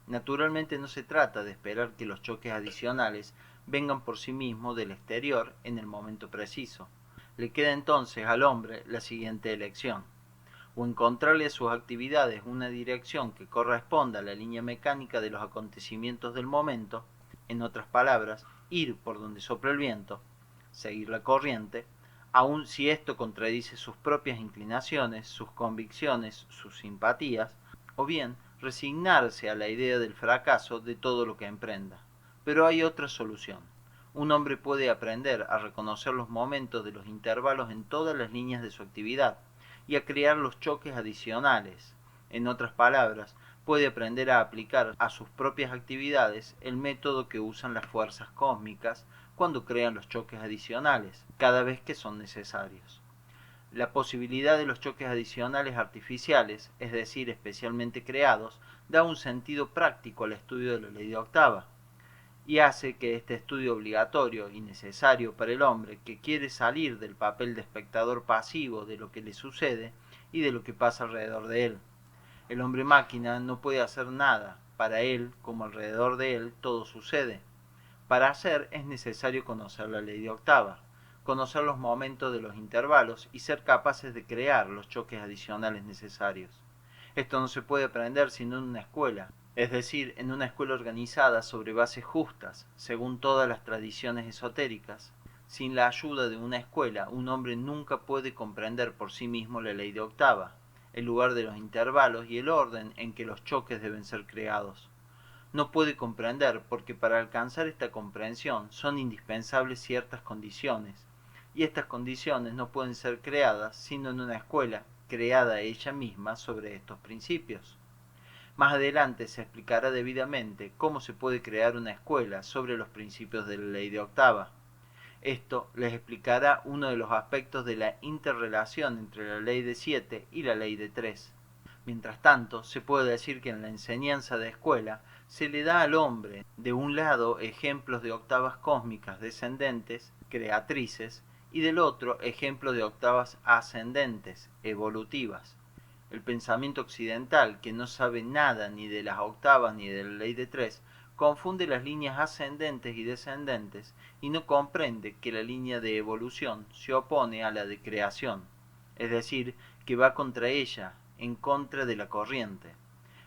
S1: Naturalmente no se trata de esperar que los choques adicionales vengan por sí mismos del exterior en el momento preciso. Le queda entonces al hombre la siguiente elección: o encontrarle a sus actividades una dirección que corresponda a la línea mecánica de los acontecimientos del momento, en otras palabras, ir por donde sopla el viento, seguir la corriente, aun si esto contradice sus propias inclinaciones, sus convicciones, sus simpatías, o bien resignarse a la idea del fracaso de todo lo que emprenda. Pero hay otra solución. Un hombre puede aprender a reconocer los momentos de los intervalos en todas las líneas de su actividad y a crear los choques adicionales. En otras palabras, puede aprender a aplicar a sus propias actividades el método que usan las fuerzas cósmicas cuando crean los choques adicionales, cada vez que son necesarios. La posibilidad de los choques adicionales artificiales, es decir, especialmente creados, da un sentido práctico al estudio de la ley de octava, y hace que este estudio obligatorio y necesario para el hombre que quiere salir del papel de espectador pasivo de lo que le sucede y de lo que pasa alrededor de él. El hombre máquina no puede hacer nada, para él como alrededor de él todo sucede. Para hacer es necesario conocer la ley de octava, conocer los momentos de los intervalos y ser capaces de crear los choques adicionales necesarios. Esto no se puede aprender sino en una escuela, es decir, en una escuela organizada sobre bases justas, según todas las tradiciones esotéricas. Sin la ayuda de una escuela, un hombre nunca puede comprender por sí mismo la ley de octava, el lugar de los intervalos y el orden en que los choques deben ser creados. No puede comprender porque para alcanzar esta comprensión son indispensables ciertas condiciones, y estas condiciones no pueden ser creadas sino en una escuela creada ella misma sobre estos principios. Más adelante se explicará debidamente cómo se puede crear una escuela sobre los principios de la ley de octava. Esto les explicará uno de los aspectos de la interrelación entre la ley de 7 y la ley de 3. Mientras tanto, se puede decir que en la enseñanza de escuela se le da al hombre, de un lado, ejemplos de octavas cósmicas descendentes, creatrices, y del otro, ejemplos de octavas ascendentes, evolutivas. El pensamiento occidental, que no sabe nada ni de las octavas ni de la ley de 3, confunde las líneas ascendentes y descendentes y no comprende que la línea de evolución se opone a la de creación, es decir, que va contra ella, en contra de la corriente.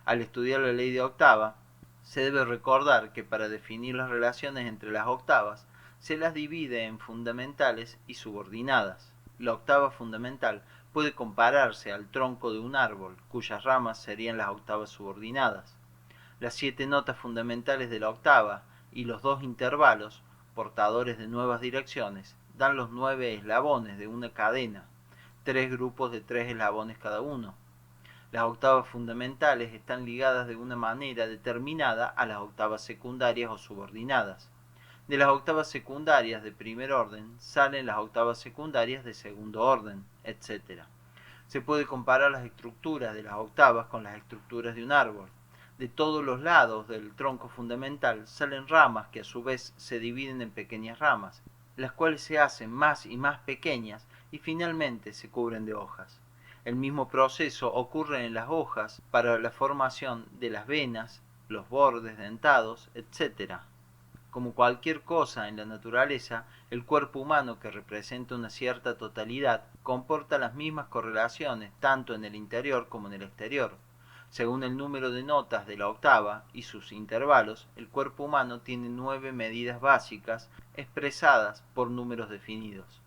S1: Al estudiar la ley de octava, se debe recordar que para definir las relaciones entre las octavas, se las divide en fundamentales y subordinadas. La octava fundamental puede compararse al tronco de un árbol, cuyas ramas serían las octavas subordinadas. Las 7 notas fundamentales de la octava y los 2 intervalos, portadores de nuevas direcciones, dan los 9 eslabones de una cadena, 3 grupos de 3 eslabones cada uno. Las octavas fundamentales están ligadas de una manera determinada a las octavas secundarias o subordinadas. De las octavas secundarias de primer orden salen las octavas secundarias de segundo orden, etc. Se puede comparar las estructuras de las octavas con las estructuras de un árbol. De todos los lados del tronco fundamental salen ramas que a su vez se dividen en pequeñas ramas, las cuales se hacen más y más pequeñas y finalmente se cubren de hojas. El mismo proceso ocurre en las hojas para la formación de las venas, los bordes dentados, etc. Como cualquier cosa en la naturaleza, el cuerpo humano, que representa una cierta totalidad, comporta las mismas correlaciones tanto en el interior como en el exterior. Según el número de notas de la octava y sus intervalos, el cuerpo humano tiene 9 medidas básicas expresadas por números definidos.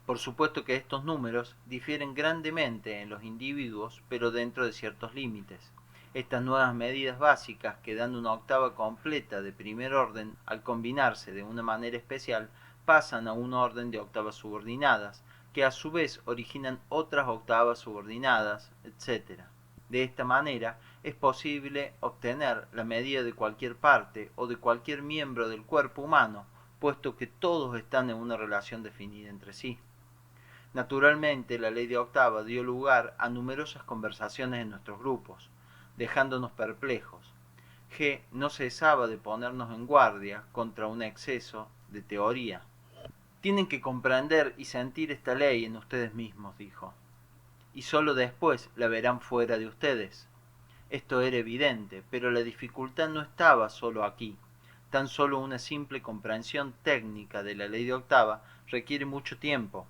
S1: Por supuesto que estos números difieren grandemente en los individuos, pero dentro de ciertos límites. Estas nuevas medidas básicas, que dan una octava completa de primer orden, al combinarse de una manera especial, pasan a un orden de octavas subordinadas, que a su vez originan otras octavas subordinadas, etc. De esta manera, es posible obtener la medida de cualquier parte o de cualquier miembro del cuerpo humano, puesto que todos están en una relación definida entre sí. Naturalmente, la ley de octava dio lugar a numerosas conversaciones en nuestros grupos, dejándonos perplejos. G no cesaba de ponernos en guardia contra un exceso de teoría. Tienen que comprender y sentir esta ley en ustedes mismos, dijo, y sólo después la verán fuera de ustedes. Esto era evidente, pero la dificultad no estaba solo aquí. Tan solo una simple comprensión técnica de la ley de octava requiere mucho tiempo.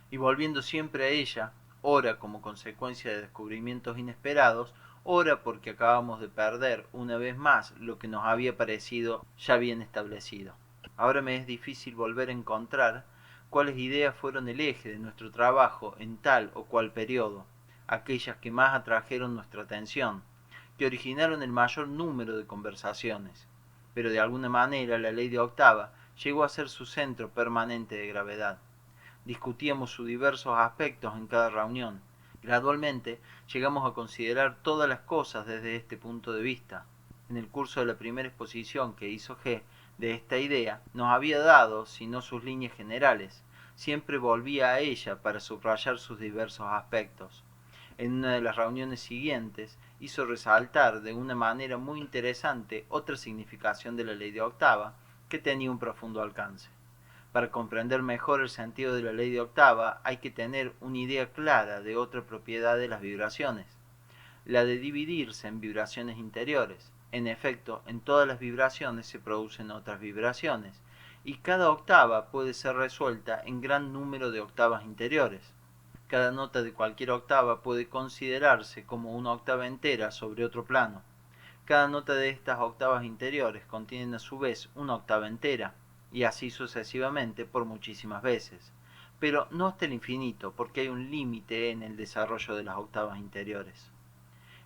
S1: Y volviendo siempre a ella, ora como consecuencia de descubrimientos inesperados, ora porque acabamos de perder una vez más lo que nos había parecido ya bien establecido. Ahora me es difícil volver a encontrar cuáles ideas fueron el eje de nuestro trabajo en tal o cual periodo, aquellas que más atrajeron nuestra atención, que originaron el mayor número de conversaciones, pero de alguna manera la ley de octava llegó a ser su centro permanente de gravedad. Discutíamos sus diversos aspectos en cada reunión. Gradualmente llegamos a considerar todas las cosas desde este punto de vista. En el curso de la primera exposición que hizo G de esta idea, nos había dado, si no sus líneas generales, siempre volvía a ella para subrayar sus diversos aspectos. En una de las reuniones siguientes hizo resaltar de una manera muy interesante otra significación de la ley de octava que tenía un profundo alcance. Para comprender mejor el sentido de la ley de octava hay que tener una idea clara de otra propiedad de las vibraciones, la de dividirse en vibraciones interiores. En efecto, en todas las vibraciones se producen otras vibraciones, y cada octava puede ser resuelta en gran número de octavas interiores. Cada nota de cualquier octava puede considerarse como una octava entera sobre otro plano. Cada nota de estas octavas interiores contienen a su vez una octava entera, y así sucesivamente por muchísimas veces. Pero no hasta el infinito, porque hay un límite en el desarrollo de las octavas interiores.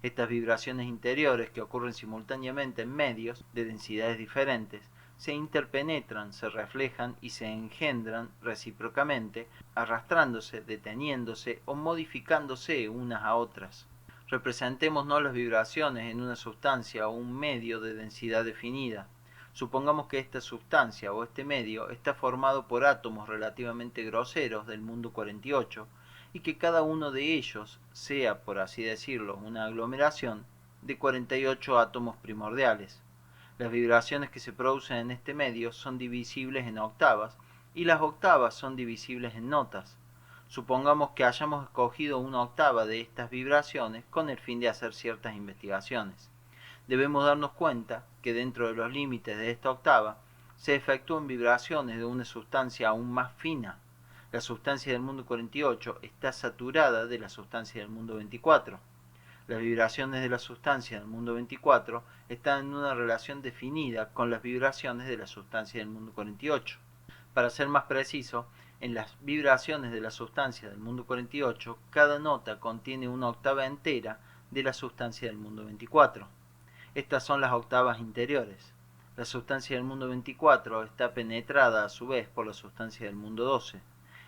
S1: Estas vibraciones interiores, que ocurren simultáneamente en medios de densidades diferentes, se interpenetran, se reflejan y se engendran recíprocamente, arrastrándose, deteniéndose o modificándose unas a otras. Representémonos las vibraciones en una sustancia o un medio de densidad definida. Supongamos que esta sustancia o este medio está formado por átomos relativamente groseros del mundo 48 y que cada uno de ellos sea, por así decirlo, una aglomeración de 48 átomos primordiales. Las vibraciones que se producen en este medio son divisibles en octavas y las octavas son divisibles en notas. Supongamos que hayamos escogido una octava de estas vibraciones con el fin de hacer ciertas investigaciones. Debemos darnos cuenta que dentro de los límites de esta octava se efectúan vibraciones de una sustancia aún más fina. La sustancia del mundo 48 está saturada de la sustancia del mundo 24. Las vibraciones de la sustancia del mundo 24 están en una relación definida con las vibraciones de la sustancia del mundo 48. Para ser más preciso, en las vibraciones de la sustancia del mundo 48, cada nota contiene una octava entera de la sustancia del mundo 24. Estas son las octavas interiores. La sustancia del mundo 24 está penetrada a su vez por la sustancia del mundo 12.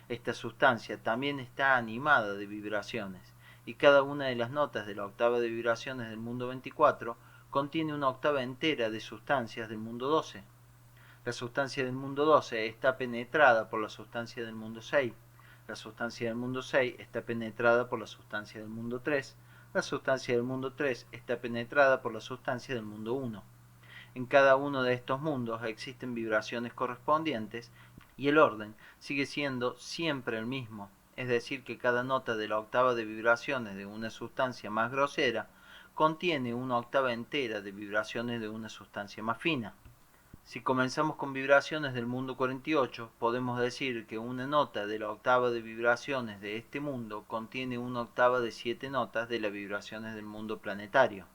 S1: Esta sustancia también está animada de vibraciones, y cada una de las notas de la octava de vibraciones del mundo 24 contiene una octava entera de sustancias del mundo 12. La sustancia del mundo 12 está penetrada por la sustancia del mundo 6. La sustancia del mundo 6 está penetrada por la sustancia del mundo 3. La sustancia del mundo 3 está penetrada por la sustancia del mundo 1. En cada uno de estos mundos existen vibraciones correspondientes y el orden sigue siendo siempre el mismo, es decir, que cada nota de la octava de vibraciones de una sustancia más grosera contiene una octava entera de vibraciones de una sustancia más fina. Si comenzamos con vibraciones del mundo 48, podemos decir que una nota de la octava de vibraciones de este mundo contiene una octava de 7 notas de las vibraciones del mundo planetario.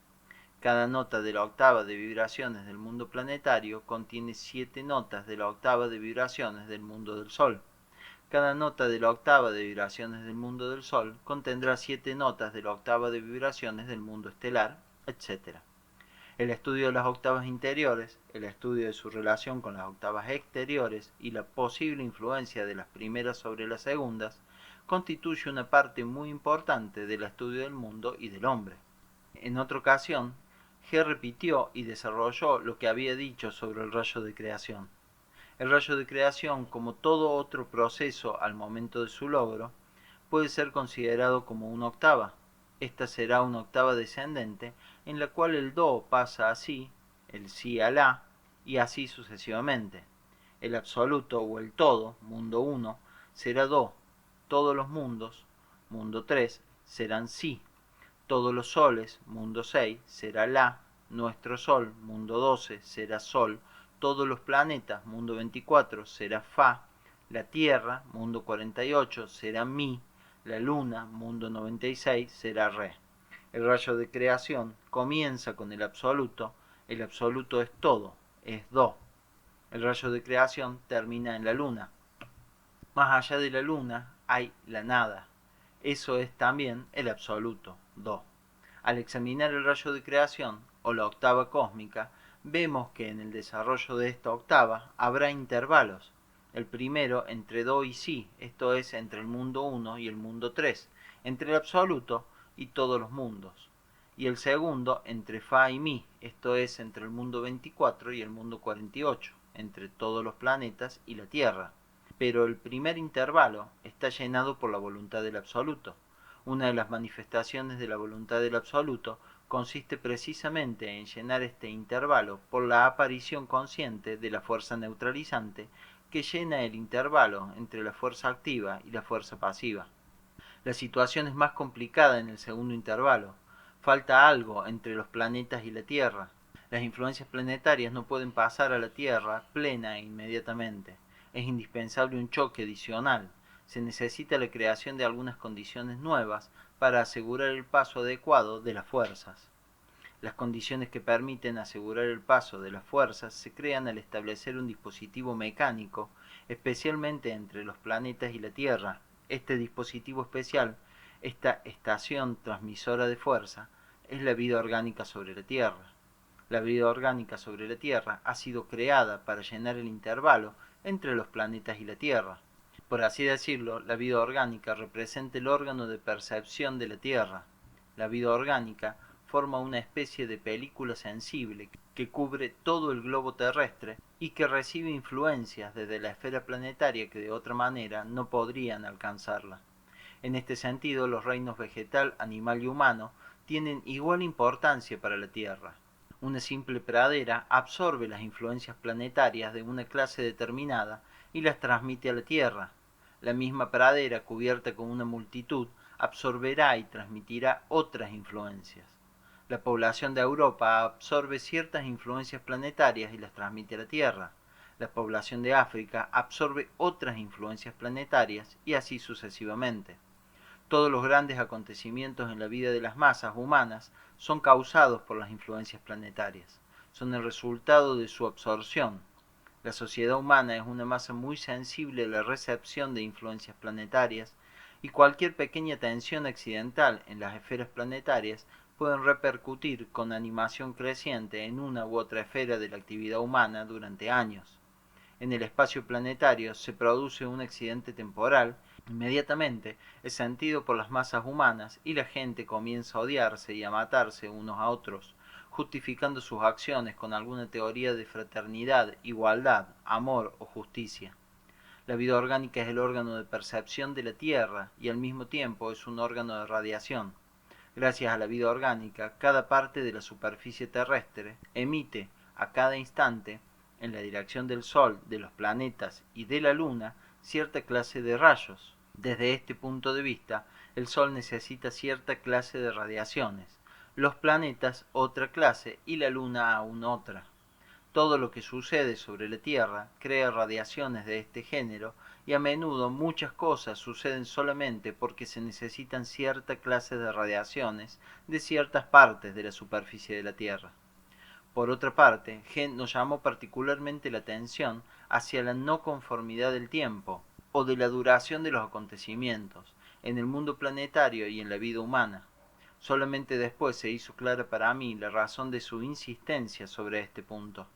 S1: Cada nota de la octava de vibraciones del mundo planetario contiene 7 notas de la octava de vibraciones del mundo del Sol. Cada nota de la octava de vibraciones del mundo del Sol contendrá 7 notas de la octava de vibraciones del mundo estelar, etc. El estudio de las octavas interiores, el estudio de su relación con las octavas exteriores y la posible influencia de las primeras sobre las segundas constituye una parte muy importante del estudio del mundo y del hombre. En otra ocasión, G repitió y desarrolló lo que había dicho sobre el rayo de creación. El rayo de creación, como todo otro proceso al momento de su logro, puede ser considerado como una octava. Esta será una octava descendente en la cual el do pasa a si, el si a la, y así sucesivamente. El absoluto o el todo, mundo 1, será do. Todos los mundos, mundo 3, serán si. Todos los soles, mundo 6, será la. Nuestro sol, mundo 12, será sol. Todos los planetas, mundo 24, será fa. La Tierra, mundo 48, será mi. La Luna, mundo 96, será re. El rayo de creación comienza con el absoluto es todo, es do. El rayo de creación termina en la Luna. Más allá de la Luna hay la nada. Eso es también el absoluto, do. Al examinar el rayo de creación, o la octava cósmica, vemos que en el desarrollo de esta octava habrá intervalos. El primero entre do y si, esto es entre el mundo 1 y el mundo 3, entre el absoluto y todos los mundos, y el segundo entre Fa y Mi, esto es entre el mundo 24 y el mundo 48, entre todos los planetas y la Tierra. Pero el primer intervalo está llenado por la voluntad del absoluto. Una de las manifestaciones de la voluntad del absoluto consiste precisamente en llenar este intervalo por la aparición consciente de la fuerza neutralizante que llena el intervalo entre la fuerza activa y la fuerza pasiva. La situación es más complicada en el segundo intervalo. Falta algo entre los planetas y la Tierra. Las influencias planetarias no pueden pasar a la Tierra plena e inmediatamente. Es indispensable un choque adicional. Se necesita la creación de algunas condiciones nuevas para asegurar el paso adecuado de las fuerzas. Las condiciones que permiten asegurar el paso de las fuerzas se crean al establecer un dispositivo mecánico, especialmente entre los planetas y la Tierra. Este dispositivo especial, esta estación transmisora de fuerza, es la vida orgánica sobre la Tierra. La vida orgánica sobre la Tierra ha sido creada para llenar el intervalo entre los planetas y la Tierra. Por así decirlo, la vida orgánica representa el órgano de percepción de la Tierra. La vida orgánica forma una especie de película sensible que cubre todo el globo terrestre y que recibe influencias desde la esfera planetaria que de otra manera no podrían alcanzarla. En este sentido, los reinos vegetal, animal y humano tienen igual importancia para la Tierra. Una simple pradera absorbe las influencias planetarias de una clase determinada y las transmite a la Tierra. La misma pradera cubierta con una multitud absorberá y transmitirá otras influencias. La población de Europa absorbe ciertas influencias planetarias y las transmite a la Tierra. La población de África absorbe otras influencias planetarias y así sucesivamente. Todos los grandes acontecimientos en la vida de las masas humanas son causados por las influencias planetarias. Son el resultado de su absorción. La sociedad humana es una masa muy sensible a la recepción de influencias planetarias y cualquier pequeña tensión accidental en las esferas planetarias pueden repercutir con animación creciente en una u otra esfera de la actividad humana durante años. En el espacio planetario se produce un accidente temporal, inmediatamente es sentido por las masas humanas y la gente comienza a odiarse y a matarse unos a otros, justificando sus acciones con alguna teoría de fraternidad, igualdad, amor o justicia. La vida orgánica es el órgano de percepción de la Tierra y al mismo tiempo es un órgano de radiación. Gracias a la vida orgánica, cada parte de la superficie terrestre emite a cada instante, en la dirección del Sol, de los planetas y de la Luna, cierta clase de rayos. Desde este punto de vista, el Sol necesita cierta clase de radiaciones, los planetas otra clase y la Luna aún otra. Todo lo que sucede sobre la Tierra crea radiaciones de este género y a menudo muchas cosas suceden solamente porque se necesitan cierta clase de radiaciones de ciertas partes de la superficie de la Tierra. Por otra parte, Gen nos llamó particularmente la atención hacia la no conformidad del tiempo o de la duración de los acontecimientos en el mundo planetario y en la vida humana. Solamente después se hizo clara para mí la razón de su insistencia sobre este punto.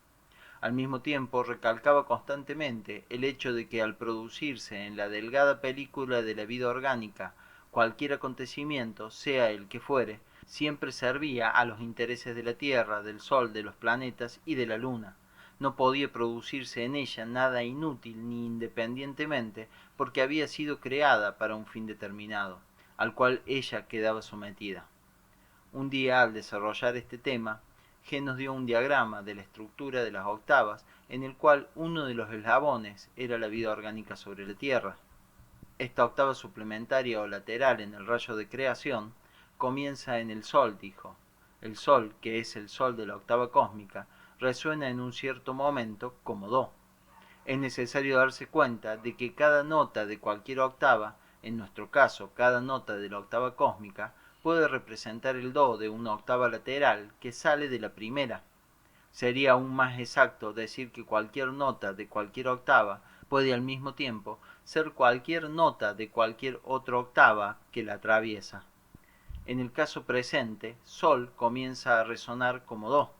S1: Al mismo tiempo, recalcaba constantemente el hecho de que al producirse en la delgada película de la vida orgánica cualquier acontecimiento, sea el que fuere, siempre servía a los intereses de la Tierra, del Sol, de los planetas y de la Luna. No podía producirse en ella nada inútil ni independientemente porque había sido creada para un fin determinado, al cual ella quedaba sometida. Un día, al desarrollar este tema, G nos dio un diagrama de la estructura de las octavas en el cual uno de los eslabones era la vida orgánica sobre la Tierra. Esta octava suplementaria o lateral en el rayo de creación comienza en el Sol, dijo. El Sol, que es el Sol de la octava cósmica, resuena en un cierto momento como Do. Es necesario darse cuenta de que cada nota de cualquier octava, en nuestro caso cada nota de la octava cósmica, puede representar el Do de una octava lateral que sale de la primera. Sería aún más exacto decir que cualquier nota de cualquier octava puede al mismo tiempo ser cualquier nota de cualquier otra octava que la atraviesa. En el caso presente, Sol comienza a resonar como Do.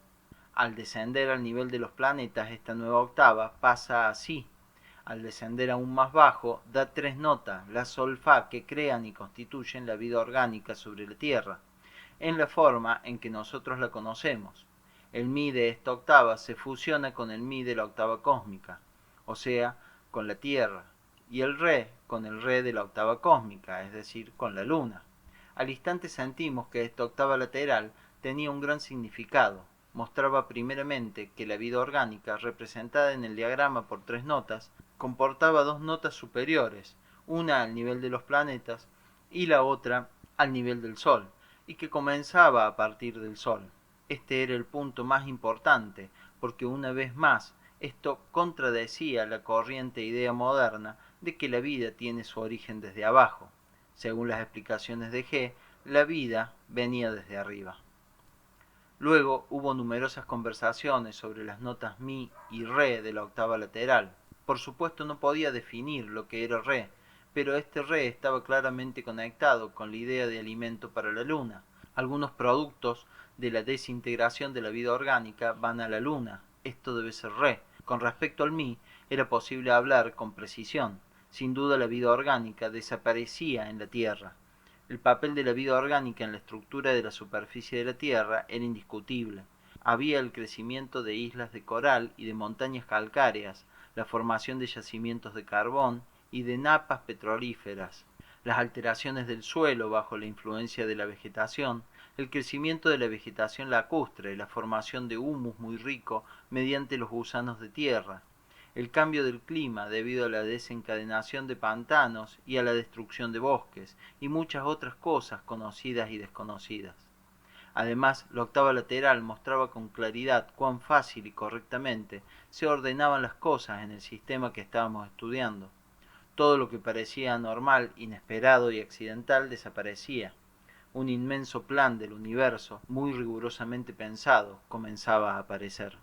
S1: Al descender al nivel de los planetas, esta nueva octava pasa a Si. Al descender aún más bajo, da tres notas, la, sol, fa, que crean y constituyen la vida orgánica sobre la Tierra, en la forma en que nosotros la conocemos. El mi de esta octava se fusiona con el mi de la octava cósmica, o sea, con la Tierra, y el re con el re de la octava cósmica, es decir, con la Luna. Al instante sentimos que esta octava lateral tenía un gran significado. Mostraba primeramente que la vida orgánica, representada en el diagrama por tres notas, comportaba dos notas superiores, una al nivel de los planetas y la otra al nivel del Sol, y que comenzaba a partir del Sol. Este era el punto más importante, porque una vez más esto contradecía la corriente idea moderna de que la vida tiene su origen desde abajo. Según las explicaciones de G, la vida venía desde arriba. Luego hubo numerosas conversaciones sobre las notas mi y re de la octava lateral. Por supuesto no podía definir lo que era re, pero este re estaba claramente conectado con la idea de alimento para la luna. Algunos productos de la desintegración de la vida orgánica van a la luna. Esto debe ser re. Con respecto al mi, era posible hablar con precisión. Sin duda la vida orgánica desaparecía en la Tierra. El papel de la vida orgánica en la estructura de la superficie de la Tierra era indiscutible. Había el crecimiento de islas de coral y de montañas calcáreas, la formación de yacimientos de carbón y de napas petrolíferas, las alteraciones del suelo bajo la influencia de la vegetación, el crecimiento de la vegetación lacustre, la formación de humus muy rico mediante los gusanos de tierra, el cambio del clima debido a la desencadenación de pantanos y a la destrucción de bosques, y muchas otras cosas conocidas y desconocidas. Además, la octava lateral mostraba con claridad cuán fácil y correctamente se ordenaban las cosas en el sistema que estábamos estudiando. Todo lo que parecía anormal, inesperado y accidental desaparecía. Un inmenso plan del universo, muy rigurosamente pensado, comenzaba a aparecer.